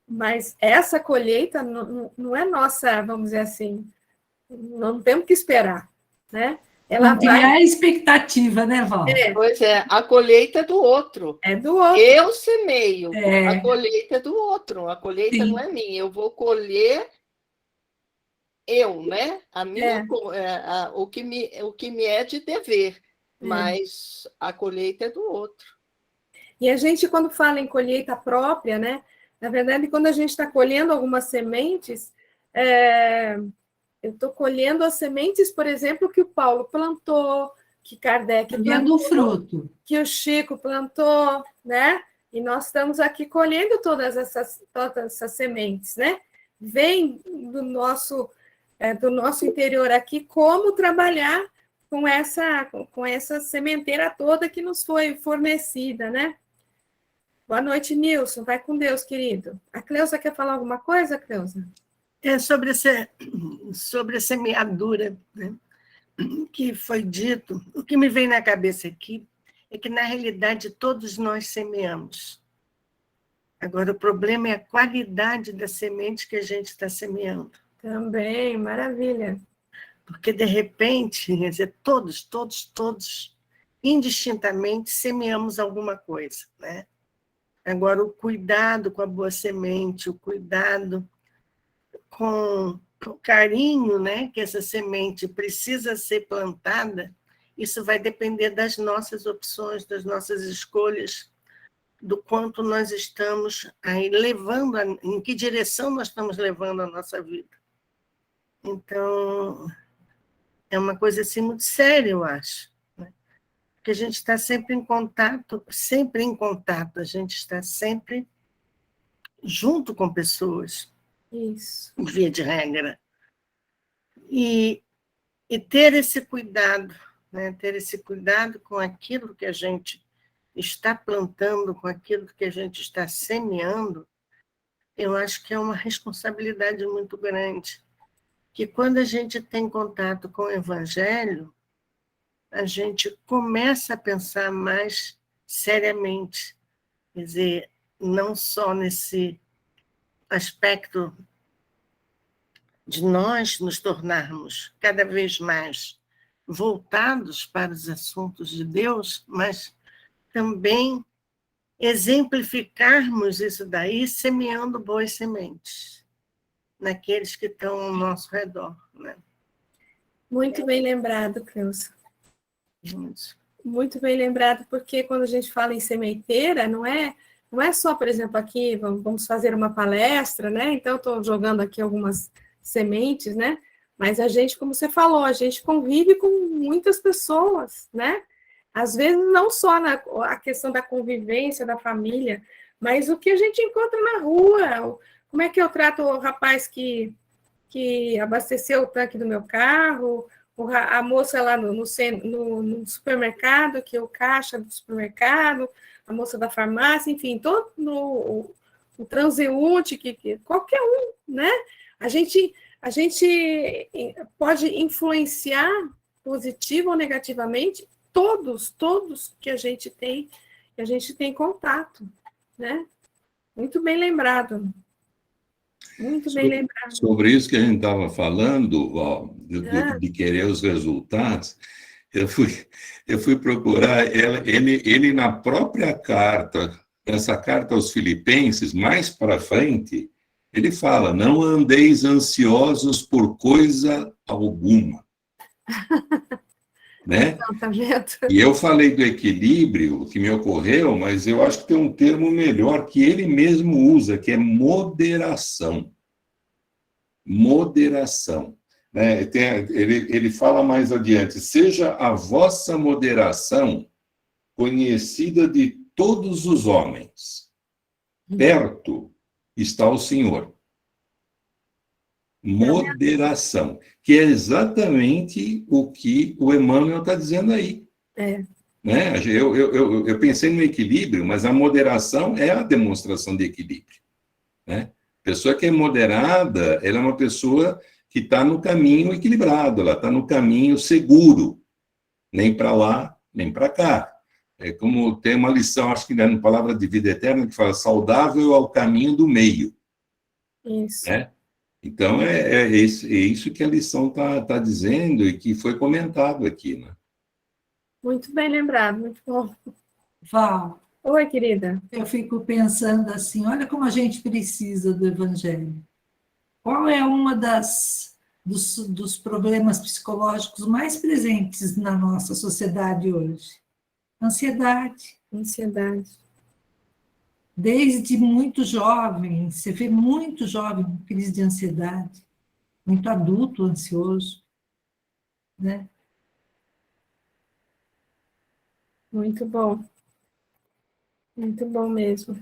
mas essa colheita não é nossa, vamos dizer assim, não temos que esperar, né? Ela criar a expectativa, né, Val? Pois é, a colheita é do outro. É do outro. Eu semeio, a colheita é do outro, a colheita não é minha. Eu vou colher né? A minha, o que me é de dever, mas a colheita é do outro. E a gente, quando fala em colheita própria, né? Na verdade, quando a gente está colhendo algumas sementes, eu estou colhendo as sementes, por exemplo, que o Paulo plantou, que Kardec plantou, fruto, que o Chico plantou, né? E nós estamos aqui colhendo todas essas sementes, né? Vem do nosso do nosso interior aqui, como trabalhar com essa sementeira toda que nos foi fornecida, né? Boa noite, Nilson. Vai com Deus, querido. A Cleusa quer falar alguma coisa, Cleusa? É sobre a semeadura, né, que foi dito. O que me vem na cabeça aqui é que, na realidade, todos nós semeamos. Agora, o problema é a qualidade da semente que a gente está semeando. Também, maravilha. Porque, de repente, quer dizer, todos, indistintamente, semeamos alguma coisa, né? Agora, o cuidado com a boa semente, o cuidado com o carinho, né, que essa semente precisa ser plantada, isso vai depender das nossas opções, das nossas escolhas, do quanto nós estamos aí levando, em que direção nós estamos levando a nossa vida. Então, é uma coisa assim muito séria, eu acho, né? Porque a gente está sempre em contato, a gente está sempre junto com pessoas, Isso. via de regra. E ter esse cuidado, né? Ter esse cuidado com aquilo que a gente está plantando, com aquilo que a gente está semeando, eu acho que é uma responsabilidade muito grande. Que quando a gente tem contato com o Evangelho, a gente começa a pensar mais seriamente, quer dizer, não só nesse aspecto de nós nos tornarmos cada vez mais voltados para os assuntos de Deus, mas também exemplificarmos isso daí semeando boas sementes naqueles que estão ao nosso redor, né? Muito bem lembrado, Cleusa. Muito bem lembrado, porque quando a gente fala em sementeira, não é só, por exemplo, aqui, vamos fazer uma palestra, né? Então, estou jogando aqui algumas sementes, né? Mas a gente, como você falou, a gente convive com muitas pessoas, né? Às vezes, não só a questão da convivência da família, mas o que a gente encontra na rua. Como é que eu trato o rapaz que abasteceu o tanque do meu carro, a moça lá no supermercado, que é o caixa do supermercado, a moça da farmácia, enfim, todo o transeunte, qualquer um, né? A gente pode influenciar positivo ou negativamente todos que a gente tem contato, né? Muito bem lembrado. Muito bem lembrado. Sobre isso que a gente estava falando, ó, de querer os resultados, eu fui procurar ele na própria carta, essa carta aos Filipenses, mais para frente, ele fala: não andeis ansiosos por coisa alguma. Né? Não, tá vendo? E eu falei do equilíbrio, o que me ocorreu, mas eu acho que tem um termo melhor que ele mesmo usa, que é moderação. Moderação. Né? Ele fala mais adiante: seja a vossa moderação conhecida de todos os homens. Perto está o Senhor. Moderação, que é exatamente o que o Emmanuel está dizendo aí. Né? Eu pensei no equilíbrio, mas a moderação é a demonstração de equilíbrio. Né? Pessoa que é moderada, ela é uma pessoa que está no caminho equilibrado, ela está no caminho seguro, nem para lá, nem para cá. É como tem uma lição, acho que na Palavra de Vida Eterna, que fala: saudável ao caminho do meio. Isso. Né? Então, é isso que a lição tá dizendo e que foi comentado aqui. Né? Muito bem lembrado, muito bom. Val, Oi, querida. eu fico pensando assim, olha como a gente precisa do Evangelho. Qual é uma dos problemas psicológicos mais presentes na nossa sociedade hoje? Ansiedade. Ansiedade. Desde muito jovem, você vê muito jovem com crise de ansiedade, muito adulto ansioso, né? Muito bom. Muito bom mesmo.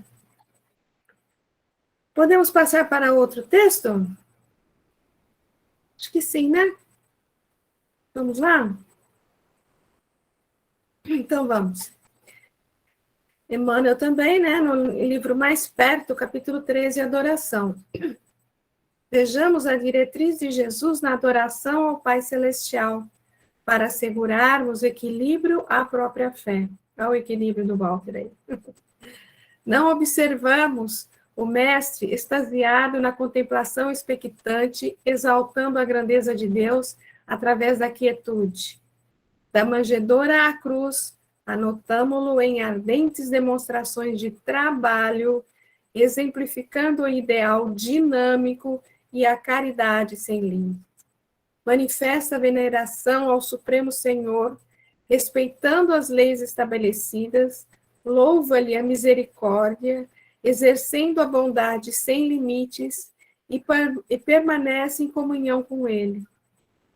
Podemos passar para outro texto? Acho que sim, né? Vamos lá? Então vamos. Emmanuel também, né? No livro Mais Perto, capítulo 13, Adoração. Vejamos a diretriz de Jesus na adoração ao Pai Celestial, para assegurarmos equilíbrio à própria fé. Olha o equilíbrio do Walter aí. Não observamos o Mestre extasiado na contemplação expectante, exaltando a grandeza de Deus através da quietude. Da manjedoura à cruz, anotamo-lo em ardentes demonstrações de trabalho, exemplificando o ideal dinâmico e a caridade sem limite. Manifesta a veneração ao Supremo Senhor, respeitando as leis estabelecidas, louva-lhe a misericórdia, exercendo a bondade sem limites e permanece em comunhão com ele.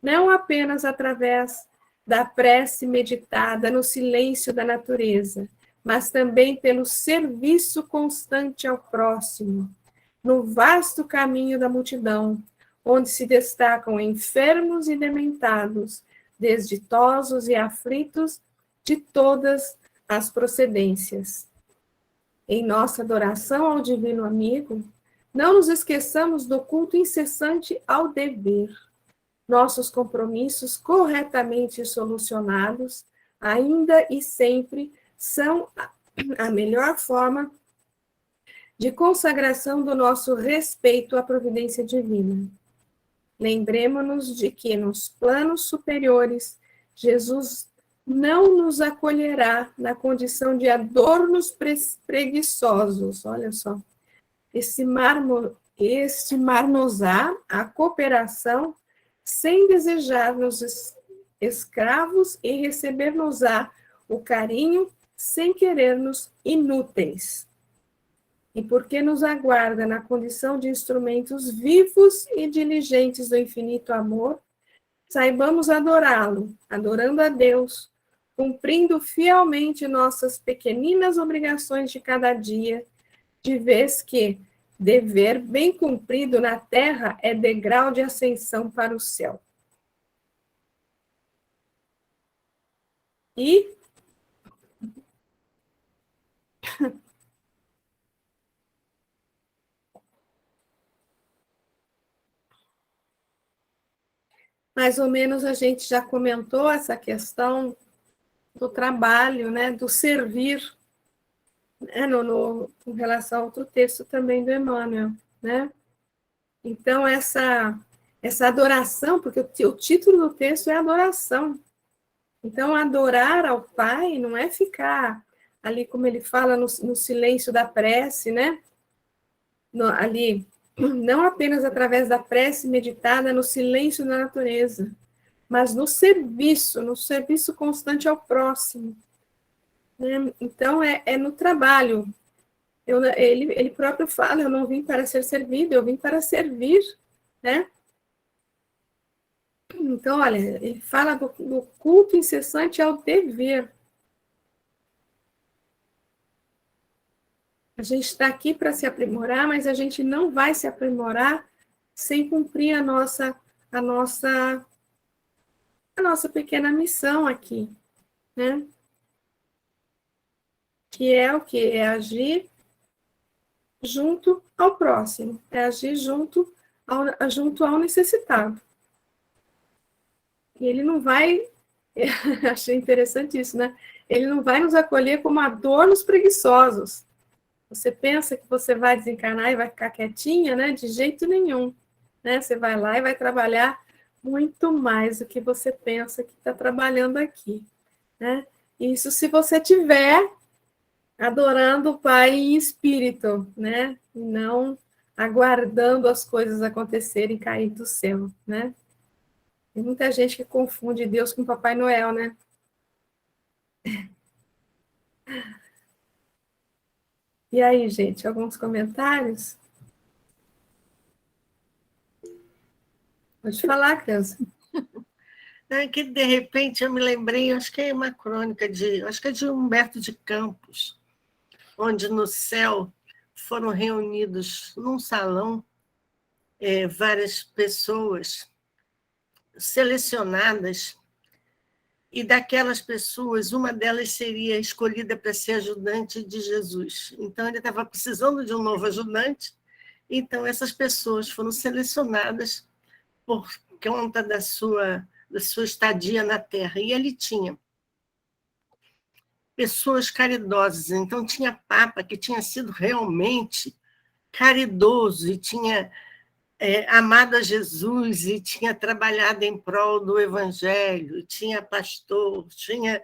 Não apenas através da prece meditada no silêncio da natureza, mas também pelo serviço constante ao próximo, no vasto caminho da multidão, onde se destacam enfermos e dementados, desditosos e aflitos de todas as procedências. Em nossa adoração ao Divino Amigo, não nos esqueçamos do culto incessante ao dever. Nossos compromissos corretamente solucionados, ainda e sempre, são a melhor forma de consagração do nosso respeito à providência divina. Lembremos-nos de que, nos planos superiores, Jesus não nos acolherá na condição de adornos preguiçosos. Olha só. Estimar-nos-á a cooperação sem desejar-nos escravos e receber-nos-á o carinho sem querer-nos inúteis. E porque nos aguarda na condição de instrumentos vivos e diligentes do infinito amor, saibamos adorá-lo, adorando a Deus, cumprindo fielmente nossas pequeninas obrigações de cada dia, de vez que dever bem cumprido na terra é degrau de ascensão para o céu. E mais ou menos a gente já comentou essa questão do trabalho, né, do servir, né, em relação a outro texto também do Emmanuel, né? Então, essa adoração, porque o título do texto é adoração. Então, adorar ao Pai não é ficar ali, como ele fala, no silêncio da prece, né? Ali, não apenas através da prece meditada no silêncio da natureza, mas no serviço constante ao próximo. Né? Então, é no trabalho. Ele próprio fala, eu não vim para ser servido, eu vim para servir, né? Então, olha, ele fala do culto incessante ao dever. A gente está aqui para se aprimorar, mas a gente não vai se aprimorar sem cumprir a nossa pequena missão aqui, né? Que é o quê? É agir junto ao próximo, é agir junto ao necessitado. E ele não vai, achei interessante isso, né? Ele não vai nos acolher como adornos preguiçosos. Você pensa que você vai desencarnar e vai ficar quietinha, né? De jeito nenhum, né? Você vai lá e vai trabalhar muito mais do que você pensa que está trabalhando aqui, né? Isso se você tiver adorando o Pai em espírito, né? E não aguardando as coisas acontecerem e cair do céu, né? Tem muita gente que confunde Deus com Papai Noel, né? E aí, gente, alguns comentários? Pode falar, Cleusa. É que, de repente, eu me lembrei, acho que é uma crônica acho que é de Humberto de Campos, onde no céu foram reunidos num salão várias pessoas selecionadas, e daquelas pessoas, uma delas seria escolhida para ser ajudante de Jesus. Então, ele estava precisando de um novo ajudante, então essas pessoas foram selecionadas por conta da sua estadia na Terra. E ele tinha pessoas caridosas, então tinha Papa que tinha sido realmente caridoso e tinha amado a Jesus e tinha trabalhado em prol do Evangelho, tinha pastor, tinha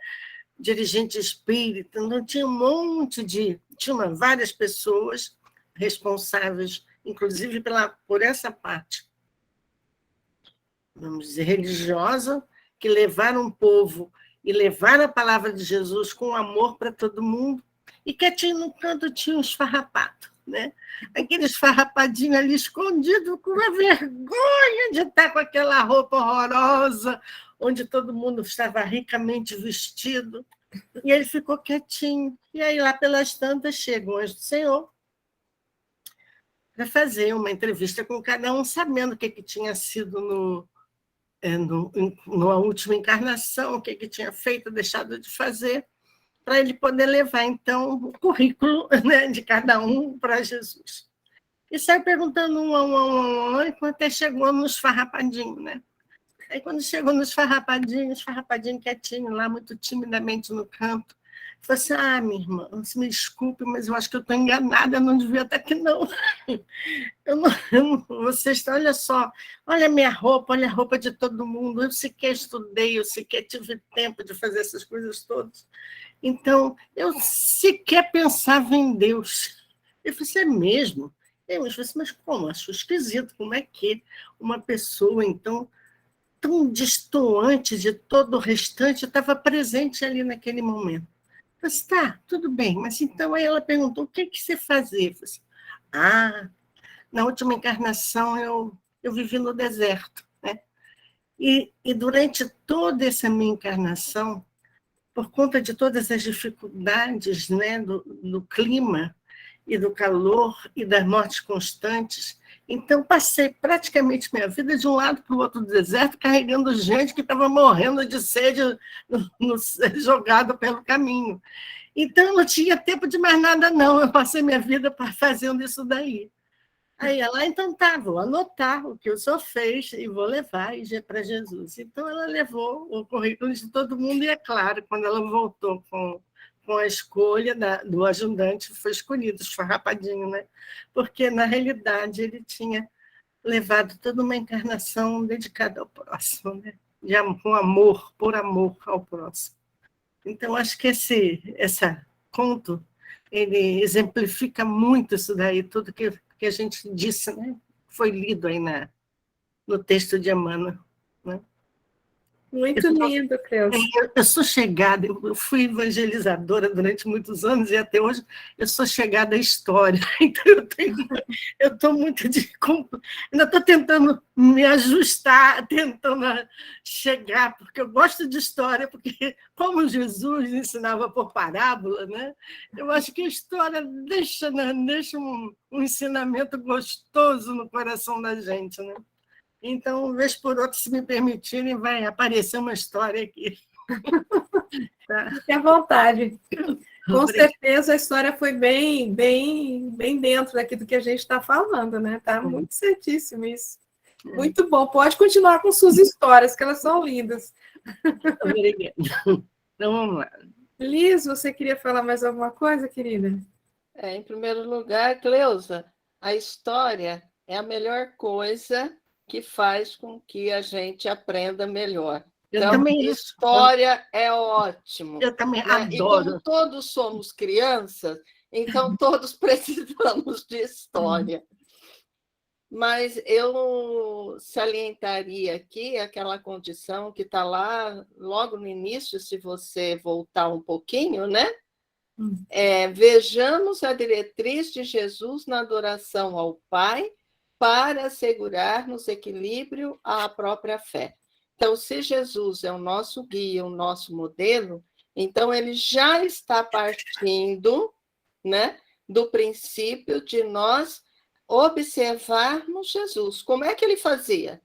dirigente espírita, então tinha um monte de... Tinha várias pessoas responsáveis, inclusive por essa parte, vamos dizer, religiosa, que levaram o povo e levaram a palavra de Jesus com amor para todo mundo, e quietinho no canto tinha um esfarrapado, né? Aquele esfarrapadinho ali escondido, com a vergonha de estar com aquela roupa horrorosa, onde todo mundo estava ricamente vestido, e ele ficou quietinho. E aí, lá pelas tantas, chega o anjo do Senhor para fazer uma entrevista com cada um, sabendo o que tinha sido na última encarnação, o que tinha feito, deixado de fazer, para ele poder levar, então, o currículo, né, de cada um para Jesus. E saiu perguntando um a um, até chegou no esfarrapadinho, né? Aí, quando chegou no esfarrapadinho quietinho lá, muito timidamente no canto, falou assim: minha irmã, me desculpe, mas eu acho que eu estou enganada, eu não devia estar aqui, não. Vocês estão, olha só, olha a minha roupa, olha a roupa de todo mundo, eu sequer estudei, eu sequer tive tempo de fazer essas coisas todas. Então, eu sequer pensava em Deus. Eu falei assim: é mesmo? Eu falei assim: mas como? Acho esquisito, como é que uma pessoa, então, tão destoante de todo o restante, estava presente ali naquele momento. Eu falei assim: tá, tudo bem, mas então aí ela perguntou: o que você fazia? Eu falei assim: na última encarnação eu vivi no deserto, né? E durante toda essa minha encarnação, por conta de todas as dificuldades, né, do clima e do calor e das mortes constantes, então passei praticamente minha vida de um lado para o outro do deserto, carregando gente que estava morrendo de sede jogado pelo caminho. Então, eu não tinha tempo de mais nada, não. Eu passei minha vida fazendo isso daí. Aí ela: então tá, vou anotar o que o senhor fez e vou levar para Jesus. Então, ela levou o currículo de todo mundo, e, é claro, quando ela voltou com a escolha do ajudante, foi escolhido, esfarrapadinho, né? Porque, na realidade, ele tinha levado toda uma encarnação dedicada ao próximo, né? Com amor, por amor ao próximo. Então, acho que esse conto, ele exemplifica muito isso daí, tudo que a gente disse, né? Foi lido aí no texto de Emmanuel, né? Muito lindo, Cleusa. Eu sou chegada, eu fui evangelizadora durante muitos anos, e até hoje eu sou chegada à história. Então, eu estou muito ainda estou tentando me ajustar, tentando chegar, porque eu gosto de história, porque, como Jesus ensinava por parábola, né? Eu acho que a história deixa um ensinamento gostoso no coração da gente, né? Então, vez por outra, se me permitirem, vai aparecer uma história aqui. Tá? Fique à vontade. Com certeza a história foi bem dentro daquilo que a gente está falando, né? Está muito certíssimo isso. Muito bom. Pode continuar com suas histórias, que elas são lindas. Obrigada. Então, vamos lá. Liz, você queria falar mais alguma coisa, querida? Em primeiro lugar, Cleusa, a história é a melhor coisa que faz com que a gente aprenda melhor. Então, história é ótimo. Eu também adoro. E como todos somos crianças, então todos precisamos de história. Mas eu salientaria aqui aquela condição que está lá logo no início, se você voltar um pouquinho, né? Vejamos a diretriz de Jesus na adoração ao Pai, para assegurar-nos equilíbrio à própria fé. Então, se Jesus é o nosso guia, o nosso modelo, então ele já está partindo, né, do princípio de nós observarmos Jesus. Como é que ele fazia?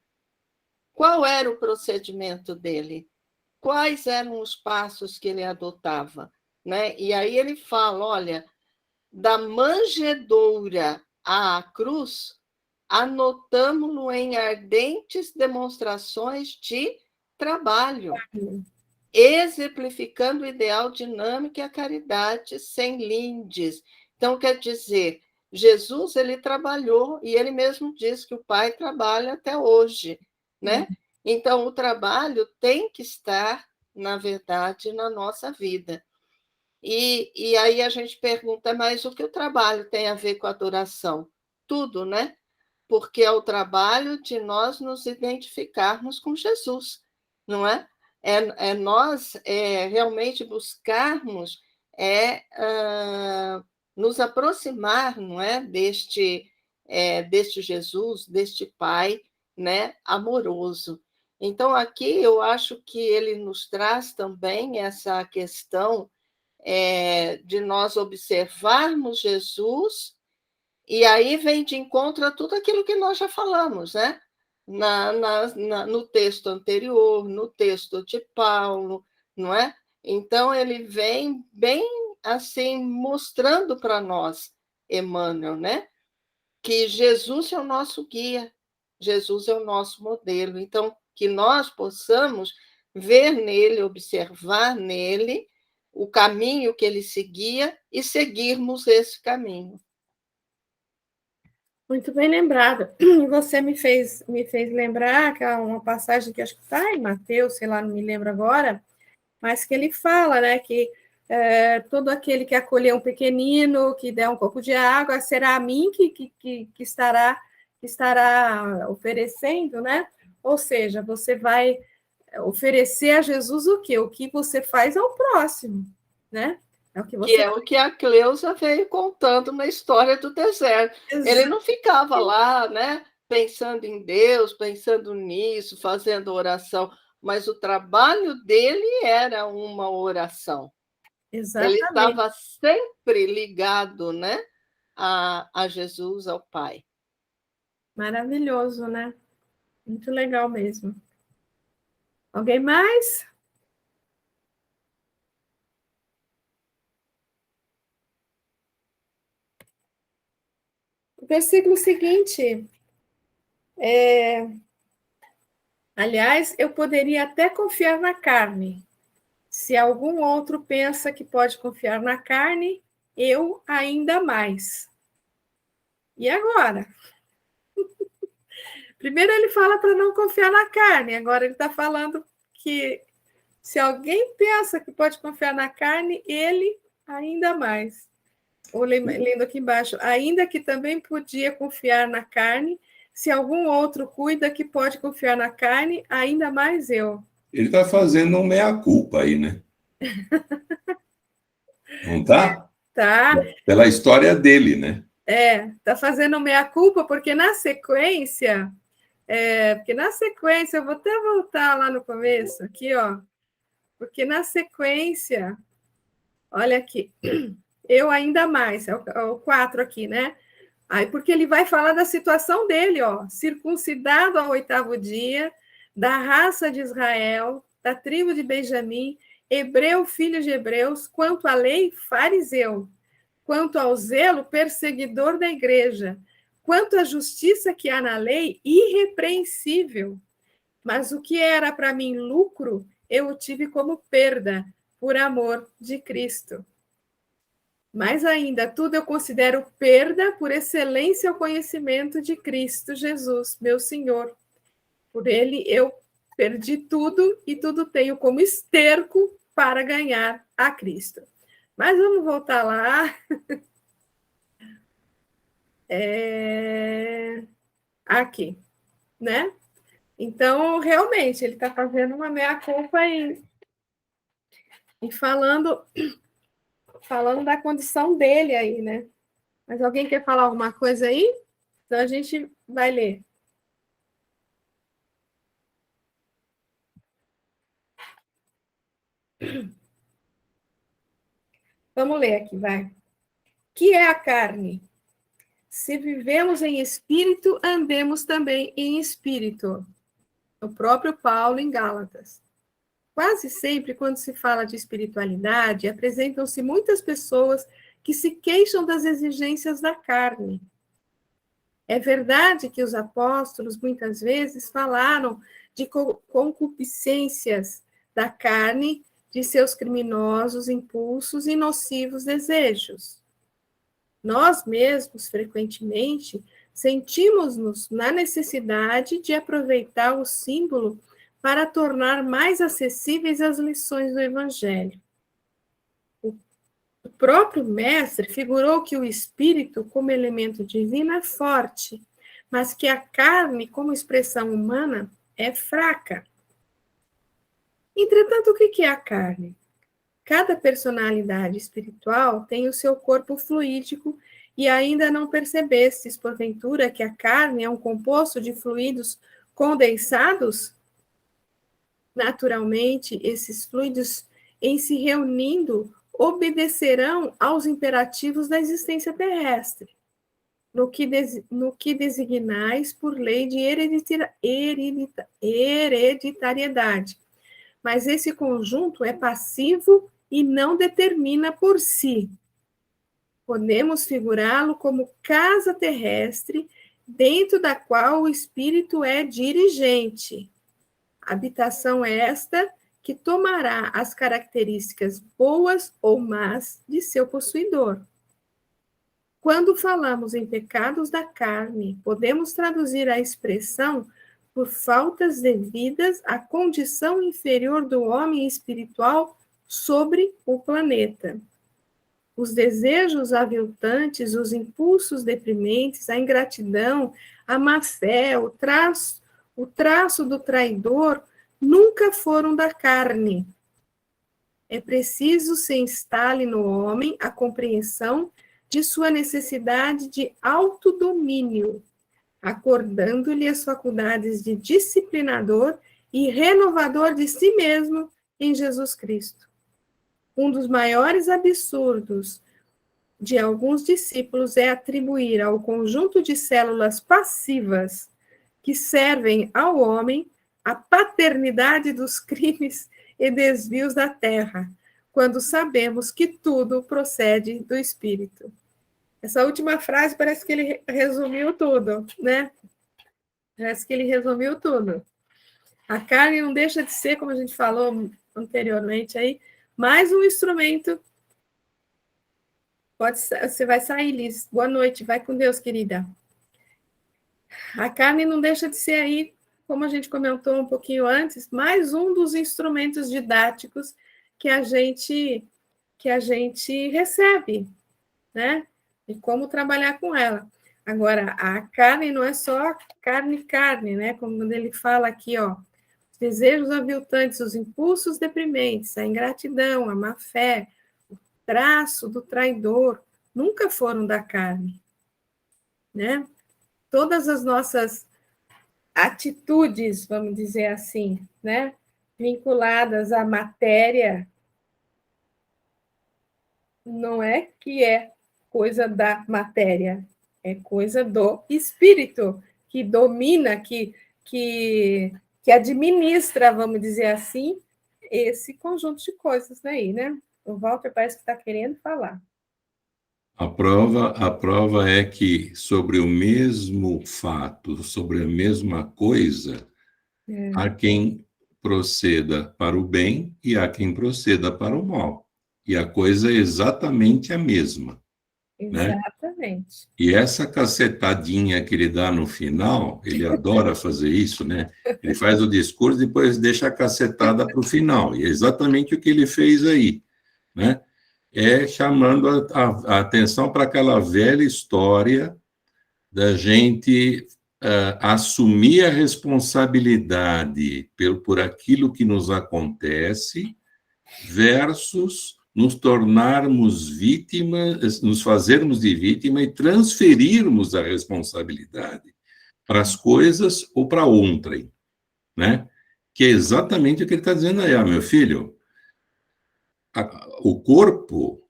qual era o procedimento dele? Quais eram os passos que ele adotava? Né? E aí ele fala, olha, da manjedoura à cruz, anotamo-lo em ardentes demonstrações de trabalho, exemplificando o ideal dinâmico e a caridade sem lindes. Então, quer dizer, Jesus, ele trabalhou, e ele mesmo diz que o Pai trabalha até hoje, né? Então, o trabalho tem que estar, na verdade, na nossa vida. E aí a gente pergunta, mas o que o trabalho tem a ver com a adoração? Tudo, né? Porque é o trabalho de nós nos identificarmos com Jesus, não é? É nós realmente buscarmos nos aproximar, não é, deste Jesus, deste Pai, né, amoroso. Então, aqui eu acho que ele nos traz também essa questão de nós observarmos Jesus, e aí vem de encontro a tudo aquilo que nós já falamos, né? No texto anterior, no texto de Paulo, não é? Então, ele vem bem assim, mostrando para nós, Emmanuel, né? Que Jesus é o nosso guia, Jesus é o nosso modelo. Então, que nós possamos ver nele, observar nele o caminho que ele seguia e seguirmos esse caminho. Muito bem lembrado. Você me fez lembrar que há uma passagem que acho que está em Mateus, sei lá, não me lembro agora, mas que ele fala, né, que todo aquele que acolher um pequenino, que der um copo de água, será a mim que estará oferecendo, né? Ou seja, você vai oferecer a Jesus o quê? O que você faz ao próximo, né? É o que você... Que é o que a Cleusa veio contando na história do deserto. Ele não ficava lá, né, pensando em Deus, pensando nisso, fazendo oração, mas o trabalho dele era uma oração. Exatamente. Ele estava sempre ligado, né, a Jesus, ao Pai. Maravilhoso, né? Muito legal mesmo. Alguém mais? O versículo seguinte, aliás, eu poderia até confiar na carne. Se algum outro pensa que pode confiar na carne, eu ainda mais. E agora? Primeiro ele fala para não confiar na carne, agora ele está falando que se alguém pensa que pode confiar na carne, ele ainda mais. Ou lendo aqui embaixo, ainda que também podia confiar na carne, se algum outro cuida que pode confiar na carne, ainda mais eu. Ele está fazendo um meia-culpa aí, né? Não está? Tá. Pela história dele, né? Tá fazendo meia-culpa, porque na sequência, eu vou até voltar lá no começo, aqui, ó, porque na sequência, olha aqui, eu ainda mais, é o 4 aqui, né? Aí, porque ele vai falar da situação dele, ó, circuncidado ao 8º dia, da raça de Israel, da tribo de Benjamim, hebreu, filho de hebreus, quanto à lei, fariseu, quanto ao zelo, perseguidor da igreja, quanto à justiça que há na lei, irrepreensível. Mas o que era para mim lucro, eu o tive como perda, por amor de Cristo. Mais ainda, tudo eu considero perda por excelência ao conhecimento de Cristo Jesus, meu Senhor. Por ele eu perdi tudo e tudo tenho como esterco para ganhar a Cristo. Mas vamos voltar lá. Aqui, né? Então, realmente, ele está fazendo uma meia-culpa e falando da condição dele aí, né? Mas alguém quer falar alguma coisa aí? Então a gente vai ler. Vamos ler aqui, vai. Que é a carne? Se vivemos em espírito, andemos também em espírito. O próprio Paulo em Gálatas. Quase sempre, quando se fala de espiritualidade, apresentam-se muitas pessoas que se queixam das exigências da carne. É verdade que os apóstolos, muitas vezes, falaram de concupiscências da carne, de seus criminosos impulsos e nocivos desejos. Nós mesmos, frequentemente, sentimos-nos na necessidade de aproveitar o símbolo para tornar mais acessíveis as lições do Evangelho. O próprio mestre figurou que o espírito, como elemento divino, é forte, mas que a carne, como expressão humana, é fraca. Entretanto, o que é a carne? Cada personalidade espiritual tem o seu corpo fluídico e ainda não percebestes, porventura, que a carne é um composto de fluidos condensados? Naturalmente, esses fluidos, em se reunindo, obedecerão aos imperativos da existência terrestre, no que designais por lei de hereditariedade. Mas esse conjunto é passivo e não determina por si. Podemos figurá-lo como casa terrestre, dentro da qual o espírito é dirigente. Habitação esta que tomará as características boas ou más de seu possuidor. Quando falamos em pecados da carne, podemos traduzir a expressão por faltas devidas à condição inferior do homem espiritual sobre o planeta. Os desejos aviltantes, os impulsos deprimentes, a ingratidão, a má-fé, o traço do traidor nunca foram da carne. É preciso se instale no homem a compreensão de sua necessidade de autodomínio, acordando-lhe as faculdades de disciplinador e renovador de si mesmo em Jesus Cristo. Um dos maiores absurdos de alguns discípulos é atribuir ao conjunto de células passivas que servem ao homem a paternidade dos crimes e desvios da terra, quando sabemos que tudo procede do Espírito. Essa última frase parece que ele resumiu tudo, né? Parece que ele resumiu tudo. A carne não deixa de ser, como a gente falou anteriormente aí, mais um instrumento. Você vai sair, Liz. Boa noite. Vai com Deus, querida. A carne não deixa de ser aí, como a gente comentou um pouquinho antes, mais um dos instrumentos didáticos que a gente recebe, né? E como trabalhar com ela. Agora, a carne não é só carne, né? Como ele fala aqui, ó, os desejos aviltantes, os impulsos deprimentes, a ingratidão, a má-fé, o traço do traidor, nunca foram da carne, né? Todas as nossas atitudes, vamos dizer assim, né? Vinculadas à matéria, não é que é coisa da matéria, é coisa do espírito, que domina, que administra, vamos dizer assim, esse conjunto de coisas daí, né? O Walter parece que está querendo falar. A prova é que sobre o mesmo fato, sobre a mesma coisa, há quem proceda para o bem e há quem proceda para o mal. E a coisa é exatamente a mesma. Exatamente. Né? E essa cacetadinha que ele dá no final, ele adora fazer isso, né? Ele faz o discurso e depois deixa a cacetada para o final. E é exatamente o que ele fez aí, né? É chamando a atenção para aquela velha história da gente assumir a responsabilidade por aquilo que nos acontece versus nos tornarmos vítimas, nos fazermos de vítima e transferirmos a responsabilidade para as coisas ou para outrem, né? Que é exatamente o que ele está dizendo aí, meu filho. O corpo,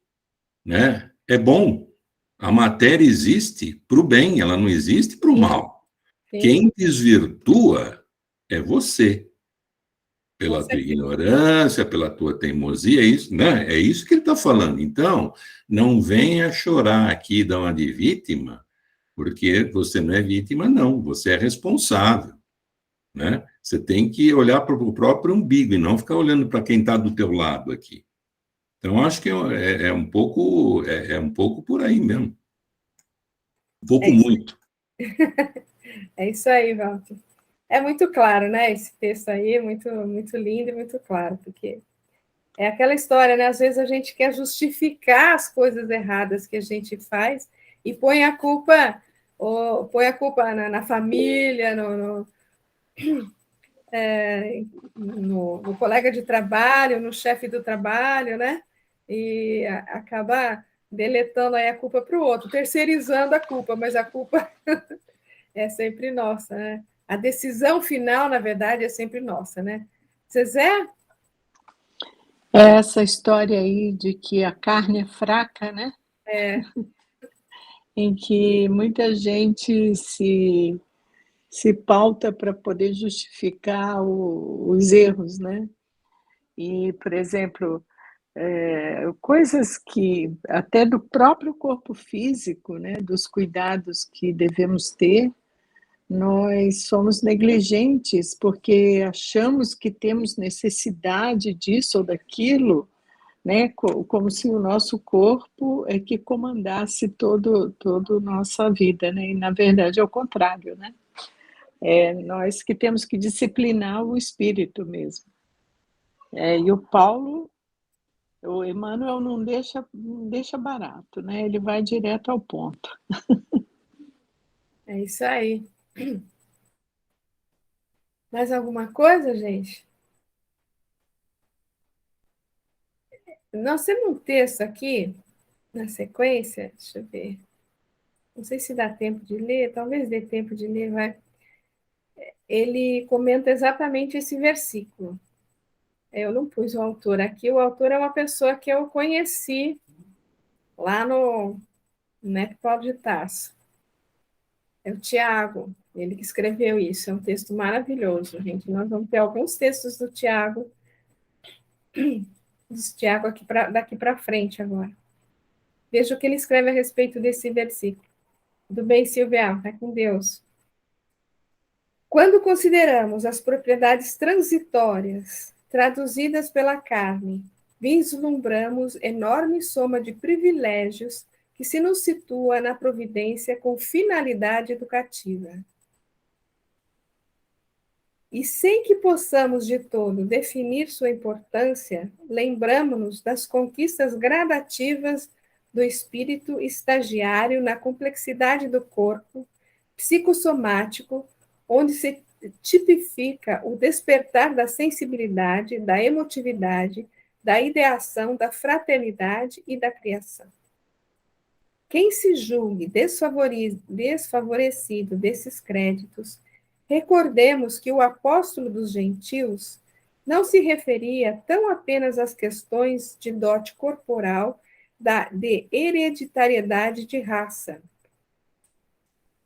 né, é bom. A matéria existe para o bem, ela não existe para o mal. Sim. Quem desvirtua é você. Pela tua ignorância, pela tua teimosia, é isso, né? É isso que ele está falando. Então, não venha chorar aqui, dar uma de vítima, porque você não é vítima, não. Você é responsável, né? Você tem que olhar para o próprio umbigo e não ficar olhando para quem está do teu lado aqui. Então, acho que é um pouco por aí mesmo. Um pouco muito. É isso aí, Walter. É muito claro, né? Esse texto aí, muito, muito lindo e muito claro, porque é aquela história, né? Às vezes a gente quer justificar as coisas erradas que a gente faz e põe a culpa na família, no colega de trabalho, no chefe do trabalho, né? E acaba deletando aí a culpa para o outro, terceirizando a culpa, mas a culpa é sempre nossa, né? A decisão final, na verdade, é sempre nossa, né? Zezé? Essa história aí de que a carne é fraca, né? É. Em que muita gente se pauta para poder justificar os erros, né? E, por exemplo, coisas que até do próprio corpo físico, né? Dos cuidados que devemos ter, nós somos negligentes porque achamos que temos necessidade disso ou daquilo, né? Como se o nosso corpo é que comandasse toda nossa vida, né? E na verdade é o contrário, né? É nós que temos que disciplinar o espírito mesmo. E o Emmanuel não deixa barato, né? Ele vai direto ao ponto. É isso aí. Mais alguma coisa, gente? Nós temos um texto aqui, na sequência, deixa eu ver. Não sei se dá tempo de ler, talvez dê tempo de ler, vai. Ele comenta exatamente esse versículo. Eu não pus o autor aqui, o autor é uma pessoa que eu conheci lá no Paulo de Tarso. É o Tiago, ele que escreveu isso, é um texto maravilhoso, gente. Nós vamos ter alguns textos do Tiago aqui daqui para frente agora. Veja o que ele escreve a respeito desse versículo. Tudo bem, Silvia? Vai com Deus. Quando consideramos as propriedades transitórias traduzidas pela carne, vislumbramos enorme soma de privilégios que se nos situa na providência com finalidade educativa. E sem que possamos de todo definir sua importância, lembramo-nos das conquistas gradativas do espírito estagiário na complexidade do corpo psicossomático, onde se tipifica o despertar da sensibilidade, da emotividade, da ideação, da fraternidade e da criação. Quem se julgue desfavorecido desses créditos, recordemos que o apóstolo dos gentios não se referia tão apenas às questões de dote corporal, de hereditariedade de raça.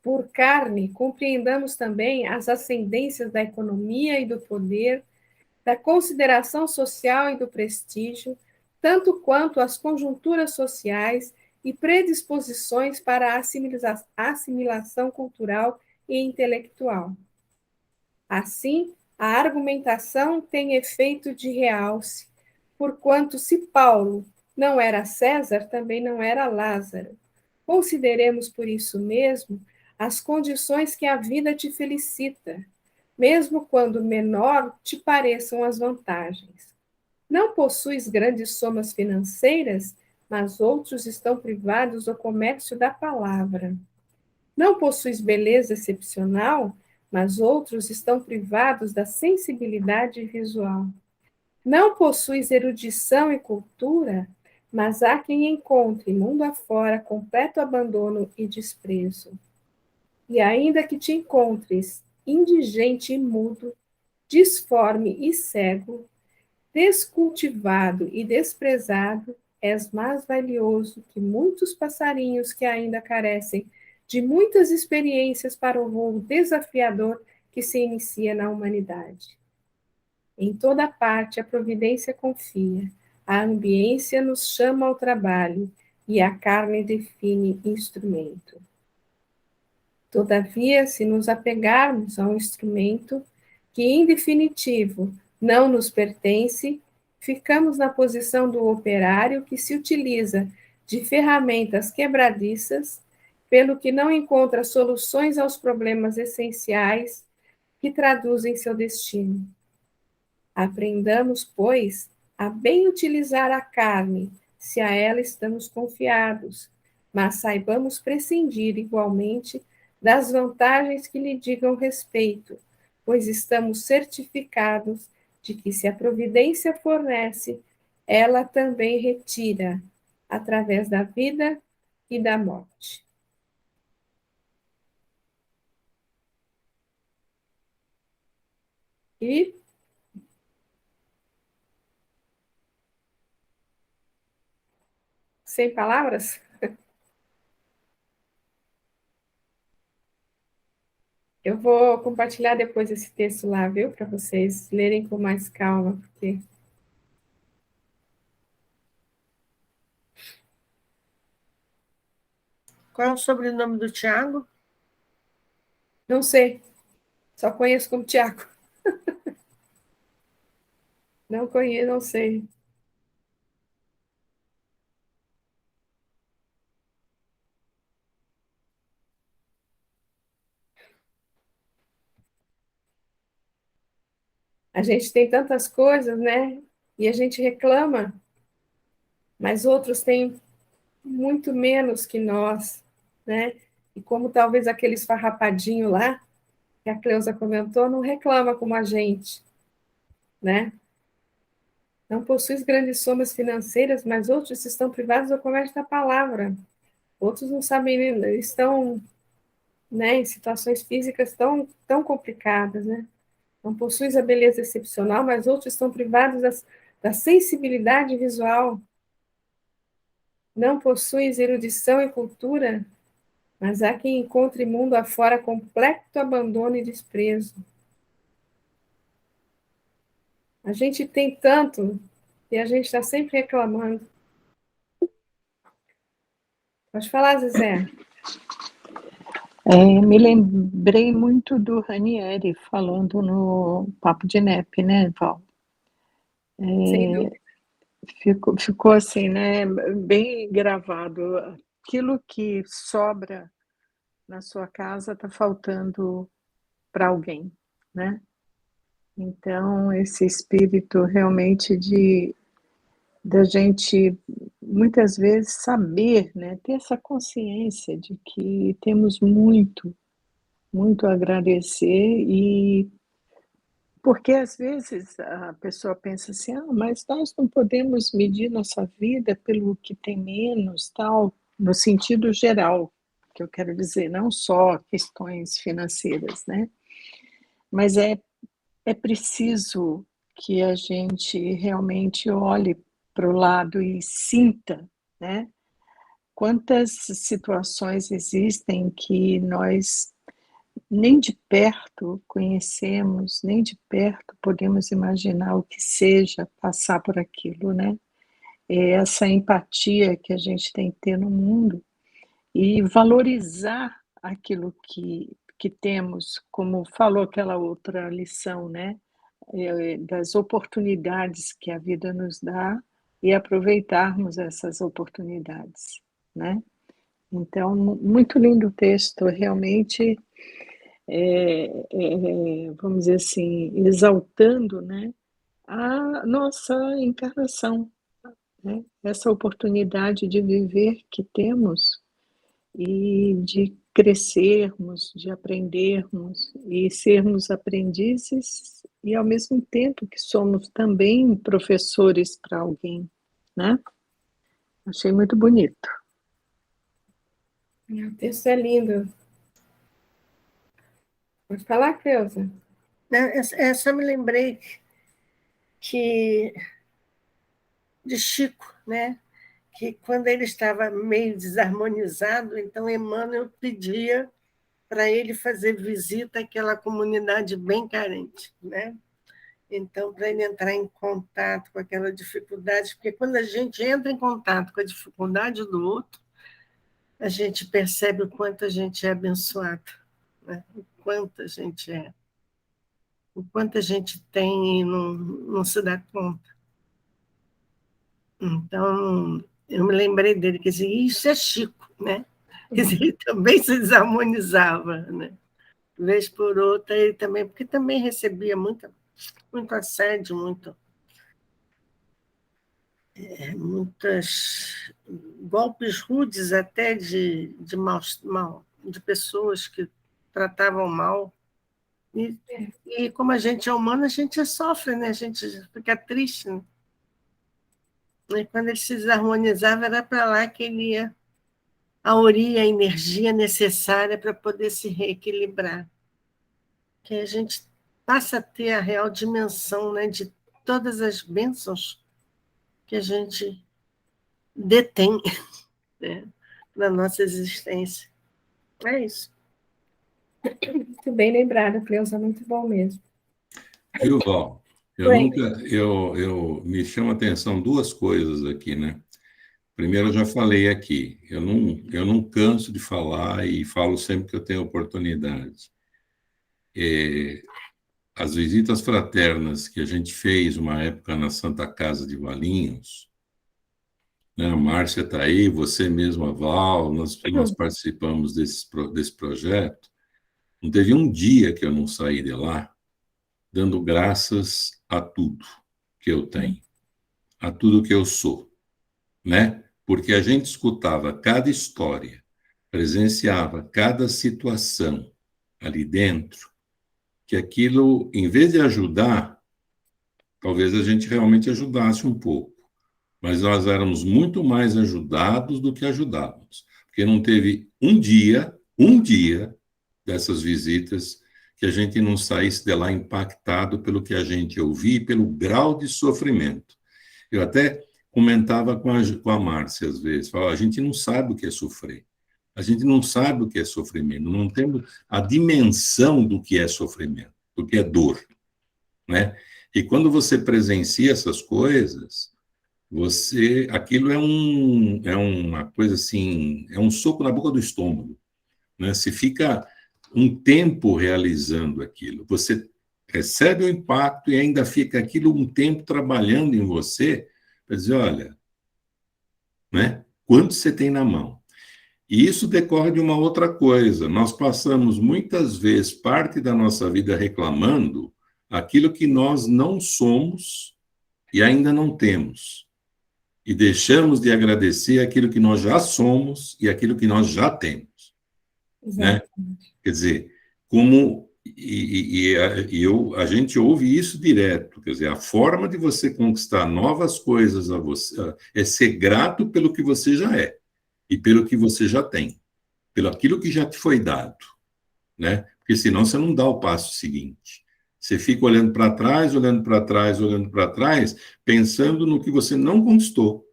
Por carne, compreendamos também as ascendências da economia e do poder, da consideração social e do prestígio, tanto quanto as conjunturas sociais e predisposições para a assimilação cultural e intelectual. Assim, a argumentação tem efeito de realce, porquanto se Paulo não era César, também não era Lázaro. Consideremos por isso mesmo as condições que a vida te felicita, mesmo quando menor te pareçam as vantagens. Não possuis grandes somas financeiras, mas outros estão privados do comércio da palavra. Não possuis beleza excepcional, mas outros estão privados da sensibilidade visual. Não possuis erudição e cultura, mas há quem encontre, mundo afora, completo abandono e desprezo. E ainda que te encontres indigente e mudo, disforme e cego, descultivado e desprezado, és mais valioso que muitos passarinhos que ainda carecem de muitas experiências para o voo desafiador que se inicia na humanidade. Em toda parte a providência confia, a ambiência nos chama ao trabalho e a carne define instrumento. Todavia, se nos apegarmos a um instrumento que, em definitivo, não nos pertence, ficamos na posição do operário que se utiliza de ferramentas quebradiças, pelo que não encontra soluções aos problemas essenciais que traduzem seu destino. Aprendamos, pois, a bem utilizar a carne, se a ela estamos confiados, mas saibamos prescindir igualmente das vantagens que lhe digam respeito, pois estamos certificados de que, se a providência fornece, ela também retira, através da vida e da morte. E sem palavras? Eu vou compartilhar depois esse texto lá, viu? Para vocês lerem com mais calma, porque... Qual é o sobrenome do Tiago? Não sei. Só conheço como Tiago. Não conheço, não sei. A gente tem tantas coisas, né? E a gente reclama, mas outros têm muito menos que nós, né? E como talvez aquele esfarrapadinho lá, que a Cleusa comentou, não reclama como a gente, né? Não possui grandes somas financeiras, mas outros estão privados do comércio da palavra. Outros não sabem, estão, né, em situações físicas tão complicadas, né? Não possuem a beleza excepcional, mas outros estão privados da sensibilidade visual. Não possuem erudição e cultura, mas há quem encontre mundo afora completo abandono e desprezo. A gente tem tanto e a gente está sempre reclamando. Pode falar, Zezé. Me lembrei muito do Ranieri falando no Papo de Nep, né, Val? Sem dúvida. Ficou assim, né, bem gravado. Aquilo que sobra na sua casa está faltando para alguém, né? Então, esse espírito realmente da gente, muitas vezes, saber, né, ter essa consciência de que temos muito, muito a agradecer, e porque às vezes a pessoa pensa assim, mas nós não podemos medir nossa vida pelo que tem menos, tal, no sentido geral, que eu quero dizer, não só questões financeiras, né? Mas é preciso que a gente realmente olhe para o lado e sinta, né? Quantas situações existem que nós nem de perto conhecemos, nem de perto podemos imaginar o que seja passar por aquilo, né? É essa empatia que a gente tem que ter no mundo e valorizar aquilo que temos, como falou aquela outra lição, né? Das oportunidades que a vida nos dá e aproveitarmos essas oportunidades, né? Então, muito lindo o texto, realmente, vamos dizer assim, exaltando, né, a nossa encarnação, né? Essa oportunidade de viver que temos e de crescermos, de aprendermos e sermos aprendizes, e ao mesmo tempo que somos também professores para alguém, né? Achei muito bonito. O texto é lindo. Pode falar, Cleusa? Essa eu me lembrei de Chico, né? Que quando ele estava meio desarmonizado, então Emmanuel pedia para ele fazer visita àquela comunidade bem carente, né? Então, para ele entrar em contato com aquela dificuldade, porque quando a gente entra em contato com a dificuldade do outro, a gente percebe o quanto a gente é abençoado, né? O quanto a gente é, o quanto a gente tem e não se dá conta. Então, eu me lembrei dele, quer dizer, isso é Chico, né? Quer dizer, ele também se desarmonizava, né? Vez por outra, ele também, porque também recebia muito assédio, muitos golpes rudes até de pessoas que tratavam mal. E como a gente é humano, a gente sofre, né? A gente fica triste, né? E quando ele se desarmonizava, era para lá que ele ia aurir a energia necessária para poder se reequilibrar. Que a gente passa a ter a real dimensão, né, de todas as bênçãos que a gente detém, né, na nossa existência. É isso. Muito bem lembrada, Cleusa, muito bom mesmo. Viu, Val? Oi. Me chama a atenção duas coisas aqui, né? Primeiro, eu já falei aqui, eu não canso de falar e falo sempre que eu tenho oportunidade. As visitas fraternas que a gente fez uma época na Santa Casa de Valinhos, né? A Márcia está aí, você mesmo, a Val, nós participamos desse projeto. Não teve um dia que eu não saí de lá dando graças a tudo que eu tenho, a tudo que eu sou, né? Porque a gente escutava cada história, presenciava cada situação ali dentro, que aquilo, em vez de ajudar, talvez a gente realmente ajudasse um pouco, mas nós éramos muito mais ajudados do que ajudávamos, porque não teve um dia dessas visitas que a gente não saísse de lá impactado pelo que a gente ouvia e pelo grau de sofrimento. Eu até comentava com a Márcia, às vezes, falava, a gente não sabe o que é sofrer, a gente não sabe o que é sofrimento, não temos a dimensão do que é sofrimento, do que é dor, né? E quando você presencia essas coisas, aquilo é uma coisa assim, é um soco na boca do estômago, né? Você fica um tempo realizando aquilo, você recebe o impacto e ainda fica aquilo um tempo trabalhando em você para dizer, olha, né? Quanto você tem na mão? E isso decorre de uma outra coisa. Nós passamos muitas vezes parte da nossa vida reclamando aquilo que nós não somos e ainda não temos. E deixamos de agradecer aquilo que nós já somos e aquilo que nós já temos. Né? Quer dizer, a gente ouve isso direto, quer dizer, a forma de você conquistar novas coisas a você é ser grato pelo que você já é e pelo que você já tem, pelo aquilo que já te foi dado, né? Porque senão você não dá o passo seguinte. Você fica olhando para trás, olhando para trás, olhando para trás, pensando no que você não conquistou,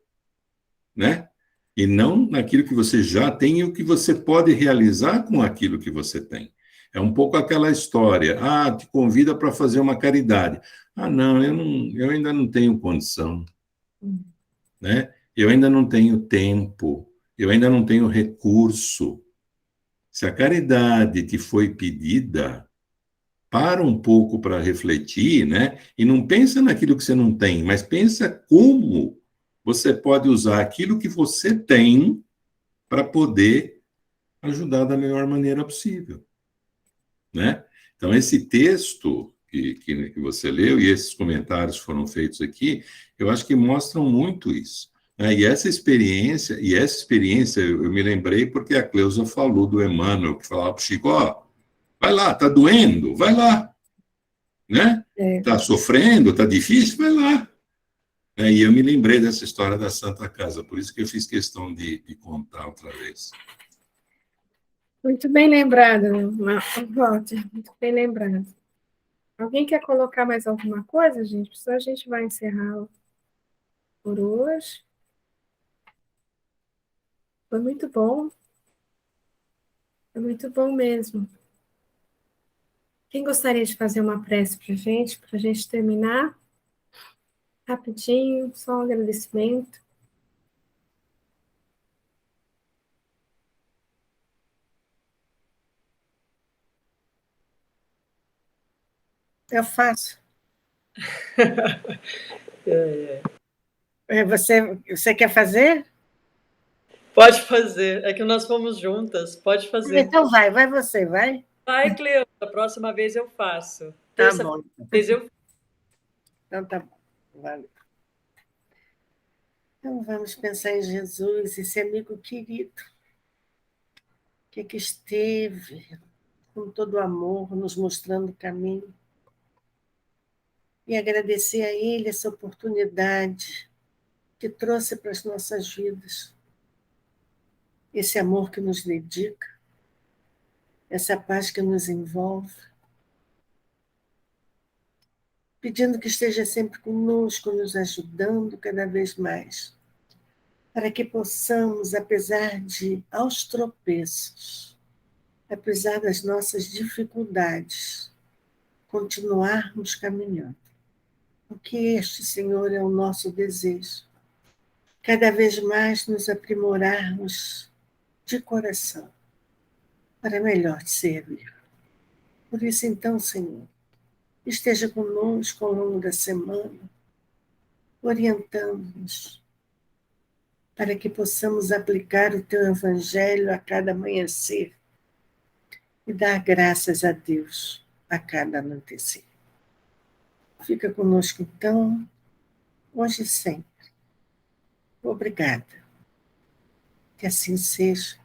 né? E não naquilo que você já tem e o que você pode realizar com aquilo que você tem. É um pouco aquela história, te convida para fazer uma caridade. Não, eu ainda não tenho condição, né? Eu ainda não tenho tempo, eu ainda não tenho recurso. Se a caridade te foi pedida, para um pouco para refletir, né? E não pensa naquilo que você não tem, mas pensa como você pode usar aquilo que você tem para poder ajudar da melhor maneira possível, né? Então, esse texto que você leu e esses comentários foram feitos aqui, eu acho que mostram muito isso, né? E essa experiência eu me lembrei porque a Cleusa falou do Emmanuel, que falava para o Chico, vai lá, está doendo, vai lá, né? Está sofrendo, está difícil, vai lá. E eu me lembrei dessa história da Santa Casa, por isso que eu fiz questão de contar outra vez. Muito bem lembrado, Walter, muito bem lembrado. Alguém quer colocar mais alguma coisa, gente? Senão a gente vai encerrar por hoje. Foi muito bom. É muito bom mesmo. Quem gostaria de fazer uma prece para a gente terminar? Rapidinho, só um agradecimento. Eu faço. Você quer fazer? Pode fazer. É que nós fomos juntas. Pode fazer. Então vai você, vai. Vai, Cleusa. A próxima vez eu faço. Tá bom. Vez eu... Então tá bom. Valeu. Então vamos pensar em Jesus, esse amigo querido, que esteve com todo o amor, nos mostrando o caminho. E agradecer a Ele essa oportunidade que trouxe para as nossas vidas. Esse amor que nos dedica, essa paz que nos envolve. Pedindo que esteja sempre conosco, nos ajudando cada vez mais, para que possamos, apesar de aos tropeços, apesar das nossas dificuldades, continuarmos caminhando. Porque este, Senhor, é o nosso desejo. Cada vez mais nos aprimorarmos de coração, para melhor te servir. Por isso, então, Senhor, esteja conosco ao longo da semana, orientando-nos, para que possamos aplicar o Teu Evangelho a cada amanhecer e dar graças a Deus a cada anoitecer. Fica conosco, então, hoje e sempre. Obrigada. Que assim seja,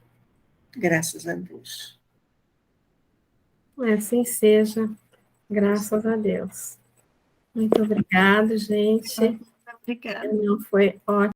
graças a Deus. Assim seja, graças a Deus. Muito obrigada, gente. Obrigada. A reunião foi ótima.